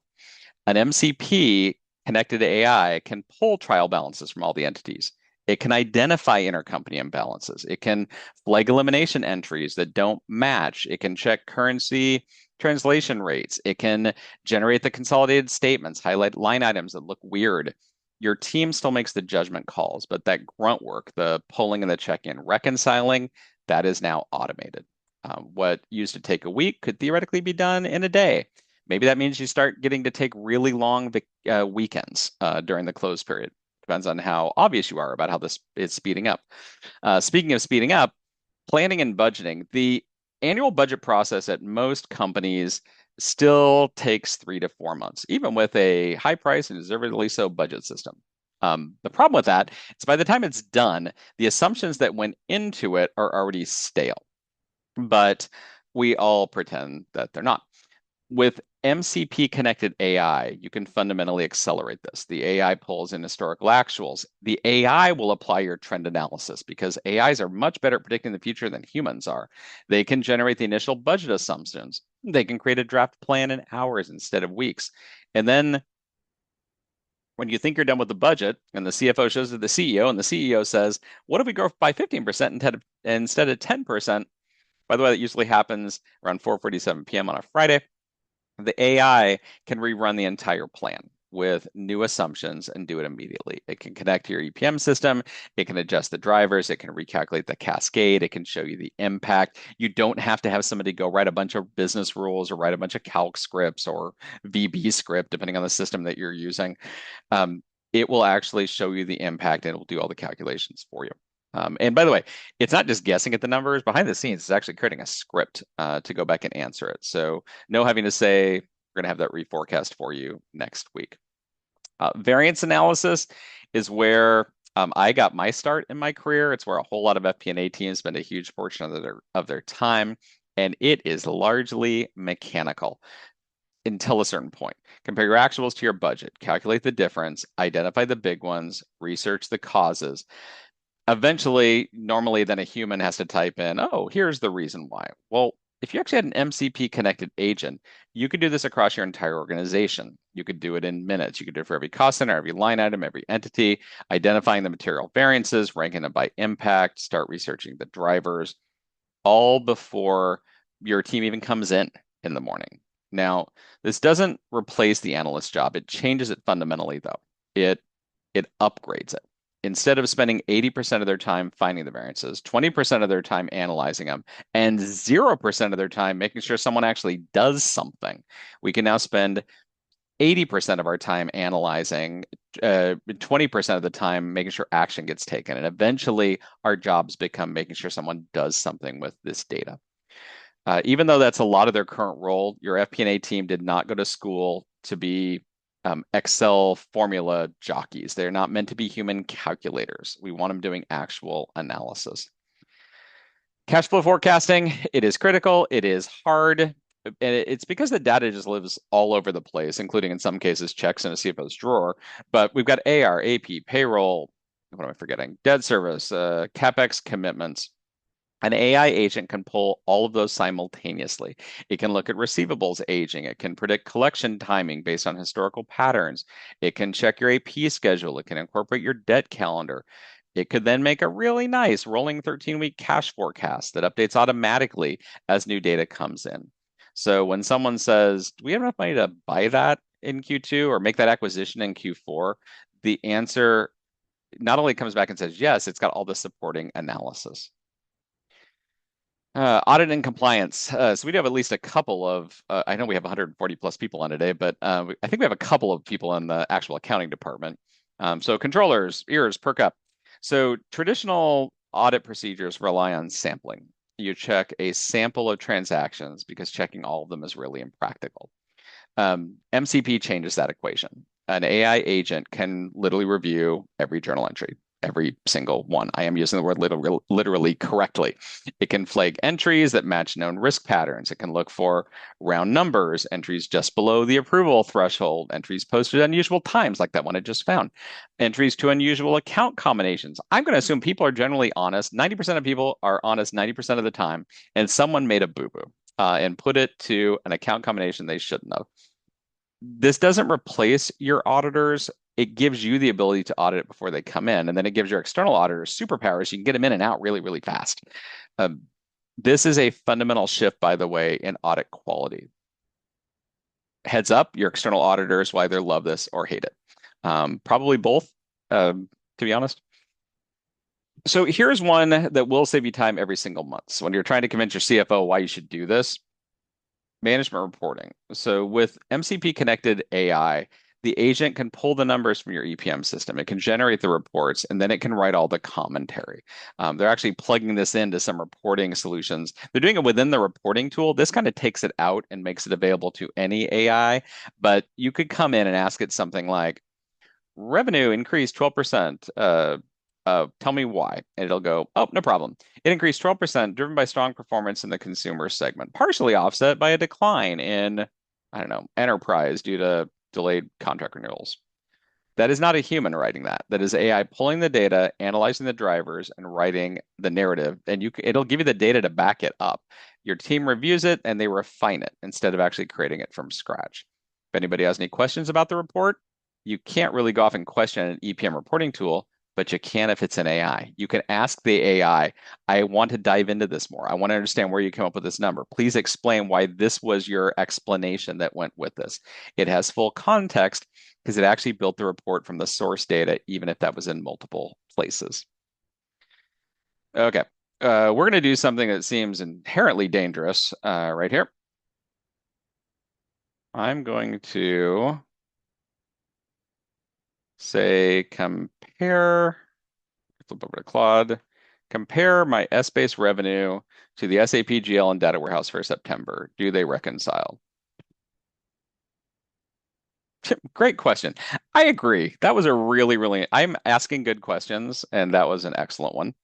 An MCP connected to AI can pull trial balances from all the entities. It can identify intercompany imbalances. It can flag elimination entries that don't match. It can check currency translation rates. It can generate the consolidated statements, highlight line items that look weird. Your team still makes the judgment calls, but that grunt work, the pulling and the check-in, reconciling, that is now automated. What used to take a week could theoretically be done in a day. Maybe that means you start getting to take really long weekends during the close period. Depends on how obvious you are about how this is speeding up. Speaking of speeding up, planning and budgeting. The annual budget process at most companies still takes 3 to 4 months, even with a high price and deservedly so budget system. The problem with that is by the time it's done, the assumptions that went into it are already stale, but we all pretend that they're not. With MCP connected AI, you can fundamentally accelerate this. The AI pulls in historical actuals. The AI will apply your trend analysis because AIs are much better at predicting the future than humans are. They can generate the initial budget assumptions. They can create a draft plan in hours instead of weeks. And then When you think you're done with the budget and the CFO shows it to the CEO and the CEO says, what if we grow by 15% instead of 10%? By the way, that usually happens around 4:47 p.m. on a Friday. The AI can rerun the entire plan with new assumptions and do it immediately. It can connect to your EPM system. It can adjust the drivers. It can recalculate the cascade. It can show you the impact. You don't have to have somebody go write a bunch of business rules or write a bunch of calc scripts or VB script, depending on the system that you're using. Um, it will actually show you the impact and it will do all the calculations for you. And by the way, it's not just guessing at the numbers. Behind the scenes, it's actually creating a script to go back and answer it. So no having to say, we're going to have that reforecast for you next week. Variance analysis is where I got my start in my career. It's where a whole lot of FP&A teams spend a huge portion of their time, and it is largely mechanical until a certain point. Compare your actuals to your budget, calculate the difference, identify the big ones, research the causes. Eventually, normally, then a human has to type in, oh, here's the reason why. Well, if you actually had an MCP connected agent, you could do this across your entire organization. You could do it in minutes. You could do it for every cost center, every line item, every entity, identifying the material variances, ranking them by impact, start researching the drivers, all before your team even comes in the morning. Now, this doesn't replace the analyst job. It changes it fundamentally, though. It it upgrades it. Instead of spending 80% of their time finding the variances, 20% of their time analyzing them, and 0% of their time making sure someone actually does something, we can now spend 80% of our time analyzing, 20% of the time making sure action gets taken. And eventually, our jobs become making sure someone does something with this data. Even though that's a lot of their current role, your FP&A team did not go to school to be Excel formula jockeys. They're not meant to be human calculators. We want them doing actual analysis. Cash flow forecasting, it is critical. It is hard. And it's because the data just lives all over the place, including in some cases checks in a CFO's drawer. But we've got AR, AP, payroll, what am I forgetting? Debt service, CapEx commitments. An AI agent can pull all of those simultaneously. It can look at receivables aging. It can predict collection timing based on historical patterns. It can check your AP schedule. It can incorporate your debt calendar. It could then make a really nice rolling 13-week cash forecast that updates automatically as new data comes in. So when someone says, do we have enough money to buy that in Q2 or make that acquisition in Q4? The answer not only comes back and says yes, it's got all the supporting analysis. Audit and compliance. So we do have at least a couple of, I know we have 140 plus people on today, but I think we have a couple of people in the actual accounting department. So controllers, ears, perk up. So traditional audit procedures rely on sampling. You check a sample of transactions because checking all of them is really impractical. MCP changes that equation. An AI agent can literally review every journal entry, every single one. I am using the word literally correctly. It can flag entries that match known risk patterns. It can look for round numbers, entries just below the approval threshold, entries posted at unusual times, like that one I just found, entries to unusual account combinations. I'm going to assume people are generally honest. 90% of people are honest 90% of the time, and someone made a boo-boo. And put it to an account combination they shouldn't have. This doesn't replace your auditors. It gives you the ability to audit it before they come in, and then it gives your external auditors superpowers. You can get them in and out really, really fast. Um, this is a fundamental shift, by the way, in audit quality. Heads up, your external auditors will either love this or hate it. Probably both, to be honest. So here's one that will save you time every single month. So when you're trying to convince your CFO why you should do this, management reporting. So with MCP connected AI, the agent can pull the numbers from your EPM system. It can generate the reports, and then it can write all the commentary. They're actually plugging this into some reporting solutions. They're doing it within the reporting tool. This kind of takes it out and makes it available to any AI, but you could come in and ask it something like, revenue increased 12%. Tell me why. And it'll go, oh, no problem. It increased 12%, driven by strong performance in the consumer segment, partially offset by a decline in, I don't know, enterprise due to delayed contract renewals. That is not a human writing that. That is AI pulling the data, analyzing the drivers, and writing the narrative. And it'll give you the data to back it up. Your team reviews it and they refine it instead of actually creating it from scratch. If anybody has any questions about the report, You can't really go off and question an EPM reporting tool, but you can if it's an AI. You can ask the AI, I want to dive into this more. I want to understand where you came up with this number. Please explain why this was your explanation that went with this. It has full context because it actually built the report from the source data, even if that was in multiple places. Okay. We're going to do something that seems inherently dangerous right here. I'm going to say compare, flip over to Claude, compare my Essbase revenue to the SAP GL and data warehouse for September. Do they reconcile? Great question. I agree. That was a I'm asking good questions, and that was an excellent one.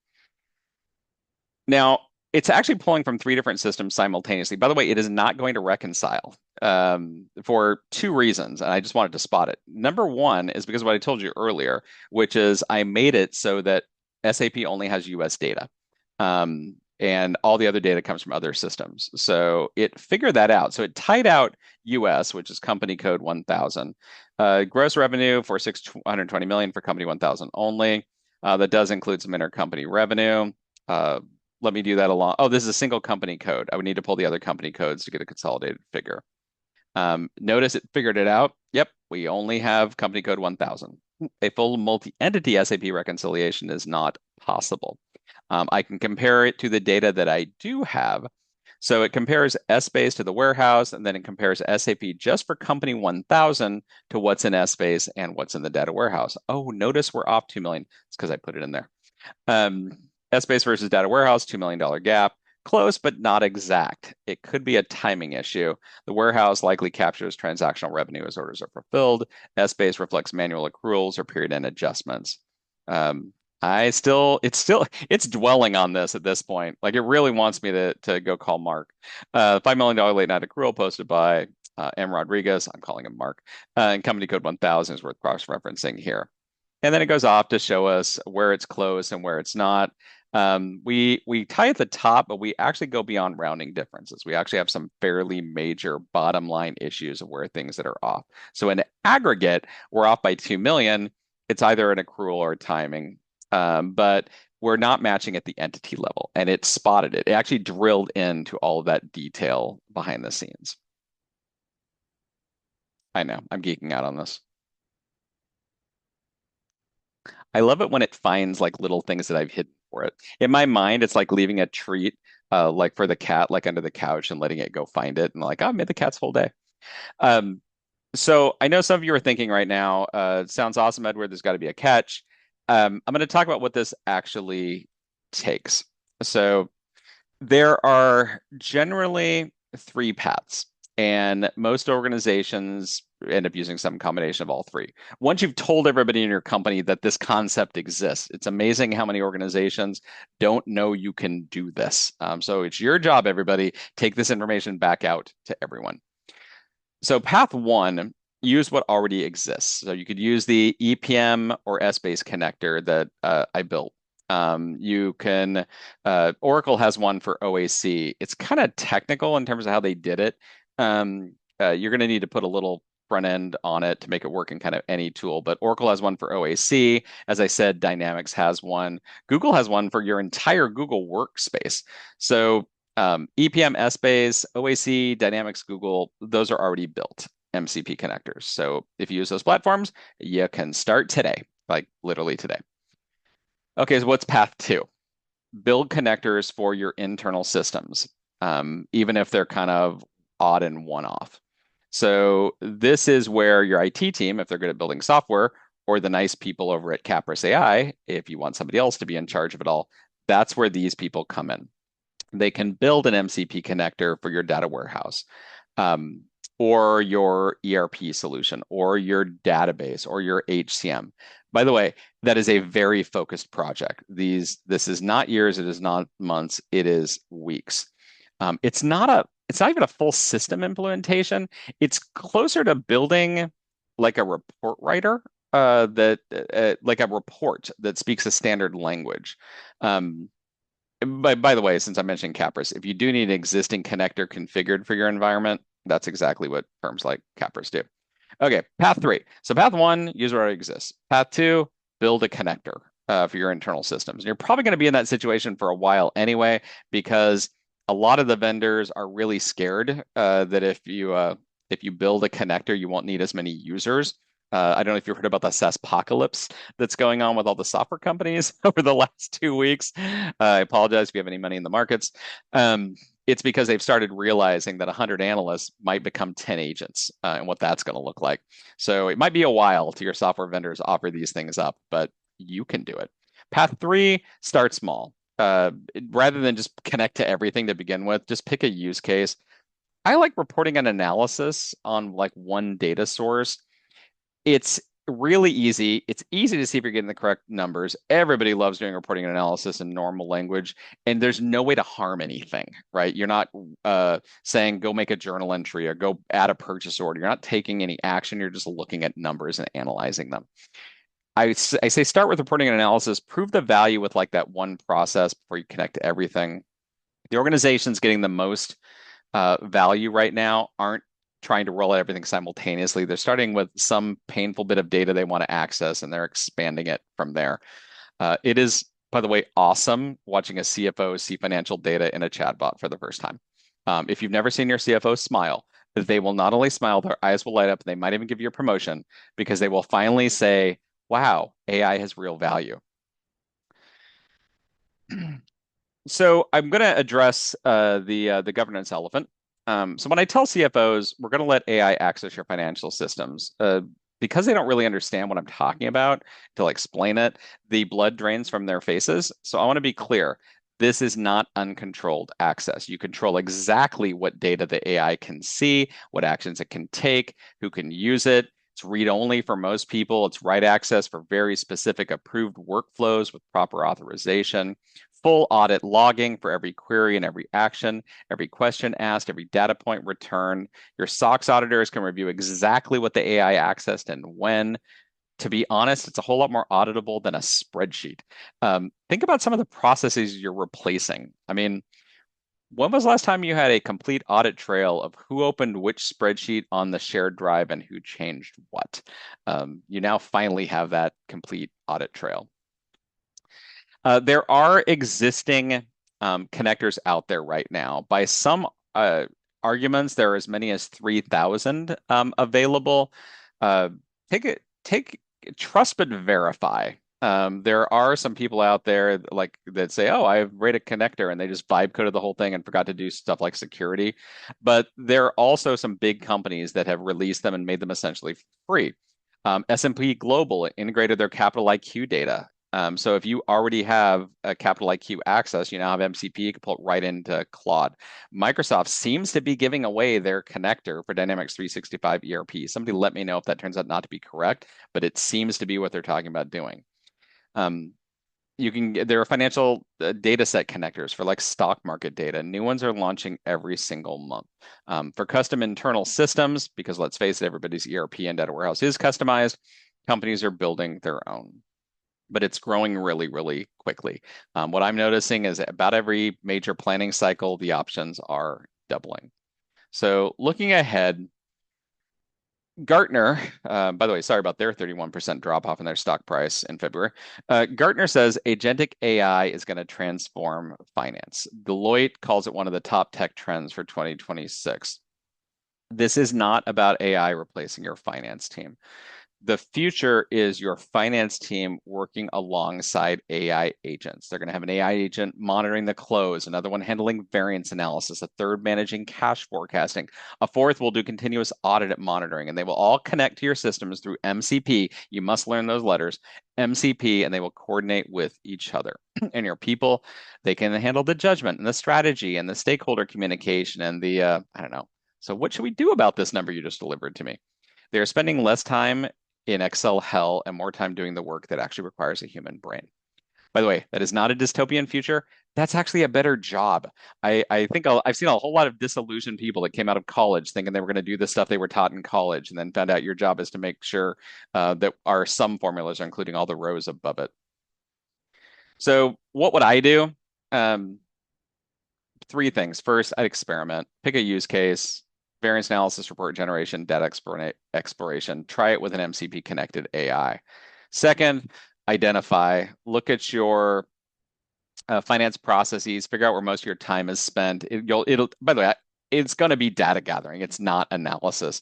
Now, it's actually pulling from three different systems simultaneously. By the way, it is not going to reconcile for two reasons, and I just wanted to spot it. Number one is because of what I told you earlier, which is I made it so that SAP only has US data. And all the other data comes from other systems. So it figured that out. So it tied out US, which is company code 1000, gross revenue for 620 million for company 1000 only. That does include some intercompany revenue. Let me do that along. Oh, this is a single company code. I would need to pull the other company codes to get a consolidated figure. Notice it figured it out. Yep, we only have company code 1000. A full multi-entity SAP reconciliation is not possible. I can compare it to the data that I do have. So it compares Essbase to the warehouse, and then it compares SAP just for company 1000 to what's in Essbase and what's in the data warehouse. Oh, notice we're off 2 million. It's because I put it in there. Essbase versus data warehouse, $2 million gap. Close, but not exact. It could be a timing issue. The warehouse likely captures transactional revenue as orders are fulfilled. Essbase reflects manual accruals or period end adjustments. It's dwelling on this at this point. Like it really wants me to go call Mark. $5 million late night accrual posted by M. Rodriguez. I'm calling him Mark. And company code 1000 is worth cross-referencing here. And then it goes off to show us where it's close and where it's not. We tie at the top, but we actually go beyond rounding differences. We actually have some fairly major bottom line issues of where things that are off. So in aggregate, we're off by 2 million. It's either an accrual or timing, but we're not matching at the entity level, and it spotted it. It actually drilled into all of that detail behind the scenes. I know, I'm geeking out on this. I love it when it finds like little things that I've hidden for it. In my mind, it's like leaving a treat, like for the cat, like under the couch and letting it go find it, and like, oh, I made the cat's whole day. Um, so I know some of you are thinking right now, sounds awesome, Edward. There's got to be a catch. I'm going to talk about what this actually takes. So there are generally three paths, and most organizations end up using some combination of all three. Once you've told everybody in your company that this concept exists, it's amazing how many organizations don't know you can do this. So it's your job, everybody, take this information back out to everyone. So path one, use what already exists. So you could use the EPM or Essbase connector that I built. You can, Oracle has one for OAC. It's kind of technical in terms of how they did it. You're going to need to put a little front end on it to make it work in kind of any tool. But Oracle has one for OAC. As I said, Dynamics has one. Google has one for your entire Google workspace. So EPM, Essbase, OAC, Dynamics, Google, those are already built MCP connectors. So if you use those platforms, you can start today, like literally today. Okay, so what's path two? Build connectors for your internal systems, even if they're kind of odd and one-off. So this is where your IT team, if they're good at building software, or the nice people over at Caprus AI, if you want somebody else to be in charge of it all, that's where these people come in. They can build an MCP connector for your data warehouse, or your ERP solution, or your database, or your HCM. By the way, that is a very focused project. This is not years, it is not months, it is weeks. It's not even a full system implementation. It's closer to building like a report writer, like a report that speaks a standard language. By the way, since I'm mentioning Caprus, if you do need an existing connector configured for your environment, that's exactly what firms like Caprus do. Okay, path three. So path one, use what already exists. Path two, build a connector for your internal systems. And you're probably going to be in that situation for a while anyway, because a lot of the vendors are really scared that if you build a connector, you won't need as many users. I don't know if you've heard about the SaaS apocalypse that's going on with all the software companies over the last 2 weeks. I apologize if you have any money in the markets. It's because they've started realizing that 100 analysts might become 10 agents and what that's going to look like. So it might be a while till your software vendors offer these things up, but you can do it. Path three, start small. Rather than just connect to everything to begin with, just pick a use case. I like reporting an analysis on like one data source. It's really easy. It's easy to see if you're getting the correct numbers. Everybody loves doing reporting and analysis in normal language, and there's no way to harm anything, right? You're not saying go make a journal entry or go add a purchase order. You're not taking any action. You're just looking at numbers and analyzing them. I say start with reporting and analysis. Prove the value with like that one process before you connect to everything. The organization's getting the most value right now aren't trying to roll out everything simultaneously. They're starting with some painful bit of data they want to access, and they're expanding it from there. It is, by the way, awesome watching a CFO see financial data in a chatbot for the first time. If you've never seen your CFO smile, they will not only smile, their eyes will light up, they might even give you a promotion because they will finally say, wow, AI has real value. So I'm going to address the governance elephant. So when I tell CFOs we're going to let AI access your financial systems, because they don't really understand what I'm talking about, to explain it, the blood drains from their faces. So I want to be clear. This is not uncontrolled access. You control exactly what data the AI can see, what actions it can take, who can use it. It's read only for most people. It's write access for very specific approved workflows with proper authorization, full audit logging for every query and every action, every question asked, every data point returned. Your SOX auditors can review exactly what the AI accessed and when. To be honest, it's a whole lot more auditable than a spreadsheet. Think about some of the processes you're replacing. I mean, when was the last time you had a complete audit trail of who opened which spreadsheet on the shared drive and who changed what? You now finally have that complete audit trail. There are existing connectors out there right now. By some arguments, there are as many as 3,000 available. Uh, take trust but verify. There are some people out there like that say, "Oh, I've read a connector," and they just vibe coded the whole thing and forgot to do stuff like security. But there are also some big companies that have released them and made them essentially free. S&P Global integrated their Capital IQ data. So if you already have a Capital IQ access, you now have MCP, you can pull it right into Claude. Microsoft seems to be giving away their connector for Dynamics 365 ERP. Somebody let me know if that turns out not to be correct, but it seems to be what they're talking about doing. There are financial data set connectors for like stock market data. New ones are launching every single month. For custom internal systems, because let's face it, everybody's ERP and data warehouse is customized, companies are building their own, but it's growing really, really quickly. What I'm noticing is about every major planning cycle, the options are doubling. So looking ahead, Gartner, by the way, sorry about their 31% drop off in their stock price in February. Gartner says agentic AI is going to transform finance. Deloitte calls it one of the top tech trends for 2026. This is not about AI replacing your finance team. The future is your finance team working alongside AI agents. They're going to have an AI agent monitoring the close, another one handling variance analysis, a third managing cash forecasting, a fourth will do continuous audit monitoring, and they will all connect to your systems through MCP. You must learn those letters, MCP, and they will coordinate with each other. And your people, they can handle the judgment and the strategy and the stakeholder communication and I don't know. So what should we do about this number you just delivered to me? They're spending less time in Excel hell and more time doing the work that actually requires a human brain. By the way, that is not a dystopian future. That's actually a better job. I think I've seen a whole lot of disillusioned people that came out of college thinking they were going to do the stuff they were taught in college and then found out your job is to make sure that our sum formulas are including all the rows above it. So what would I do? Um, Three things. First, I'd experiment, pick a use case, variance analysis, report generation, data exploration. Try it with an MCP connected AI. Second, identify, look at your finance processes, figure out where most of your time is spent. By the way, it's going to be data gathering. It's not analysis.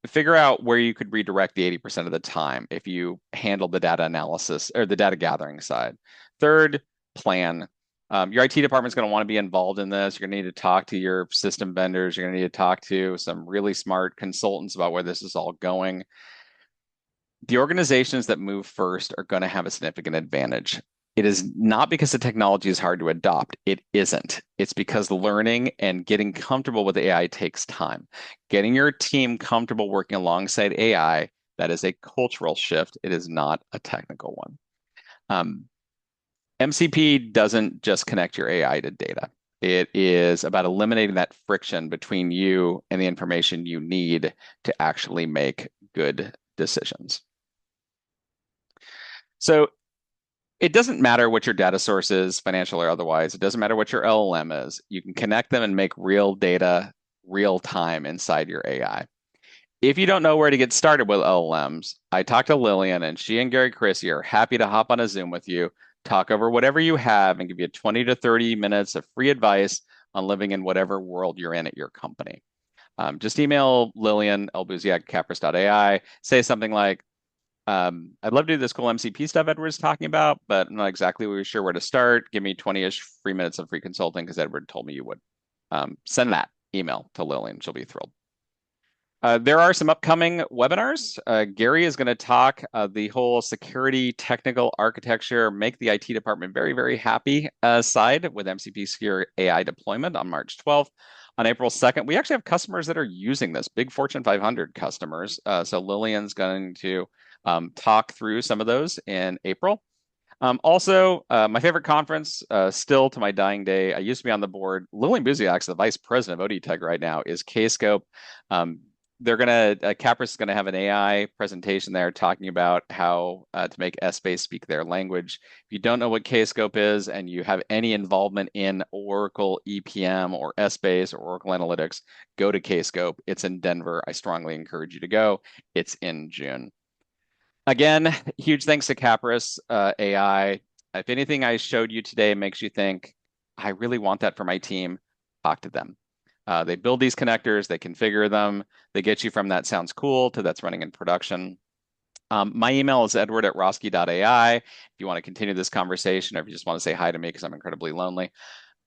Figure out where you could redirect the 80% of the time if you handle the data analysis or the data gathering side. Third, plan. Your IT department is going to want to be involved in this. You're going to need to talk to your system vendors. You're going to need to talk to some really smart consultants about where this is all going. The organizations that move first are going to have a significant advantage. It is not because the technology is hard to adopt. It isn't. It's because learning and getting comfortable with AI takes time. Getting your team comfortable working alongside AI, that is a cultural shift. It is not a technical one. MCP doesn't just connect your AI to data. It is about eliminating that friction between you and the information you need to actually make good decisions. So it doesn't matter what your data source is, financial or otherwise. It doesn't matter what your LLM is. You can connect them and make real data real time inside your AI. If you don't know where to get started with LLMs, I talked to Lillian and she and Gary Chrissy are happy to hop on a Zoom with you, talk over whatever you have, and give you 20 to 30 minutes of free advice on living in whatever world you're in at your company. Just email Lillian, lbuziak@caprus.ai, say something like, I'd love to do this cool MCP stuff Edward was talking about, but I'm not exactly sure where to start. Give me 20-ish free minutes of free consulting because Edward told me you would. Send that email to Lillian. She'll be thrilled. There are some upcoming webinars. Gary is going to talk the whole security technical architecture, make the IT department very, very happy side with MCP Secure AI deployment on March 12th. On April 2nd, we actually have customers that are using this, big Fortune 500 customers. So Lillian's going to talk through some of those in April. Also, my favorite conference, still to my dying day, I used to be on the board. Lillian Buziak's the vice president of audit tech right now, is Kscope. Caprus is gonna have an AI presentation there talking about how to make Essbase speak their language. If you don't know what Kscope is and you have any involvement in Oracle EPM or Essbase or Oracle Analytics, go to Kscope. It's in Denver. I strongly encourage you to go. It's in June. Again, huge thanks to Caprus AI. If anything I showed you today makes you think, I really want that for my team, talk to them. They build these connectors, they configure them, they get you from that sounds cool to that's running in production. My email is edward@roske.ai if you want to continue this conversation or if you just want to say hi to me because I'm incredibly lonely.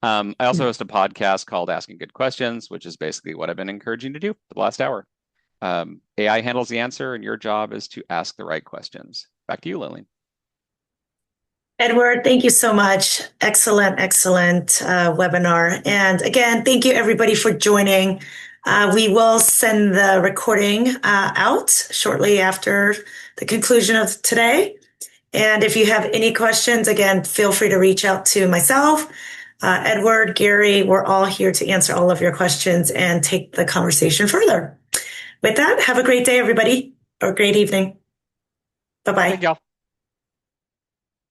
I also host a podcast called Asking Good Questions, which is basically what I've been encouraging to do for the last hour. AI handles the answer, and your job is to ask the right questions. Back to you, Lillian.
Edward, thank you so much. Excellent, excellent webinar. And again, thank you everybody for joining. We will send the recording out shortly after the conclusion of today. And if you have any questions, again, feel free to reach out to myself, Edward, Gary. We're all here to answer all of your questions and take the conversation further. With that, have a great day, everybody, or great evening. Bye-bye.
Thank y'all.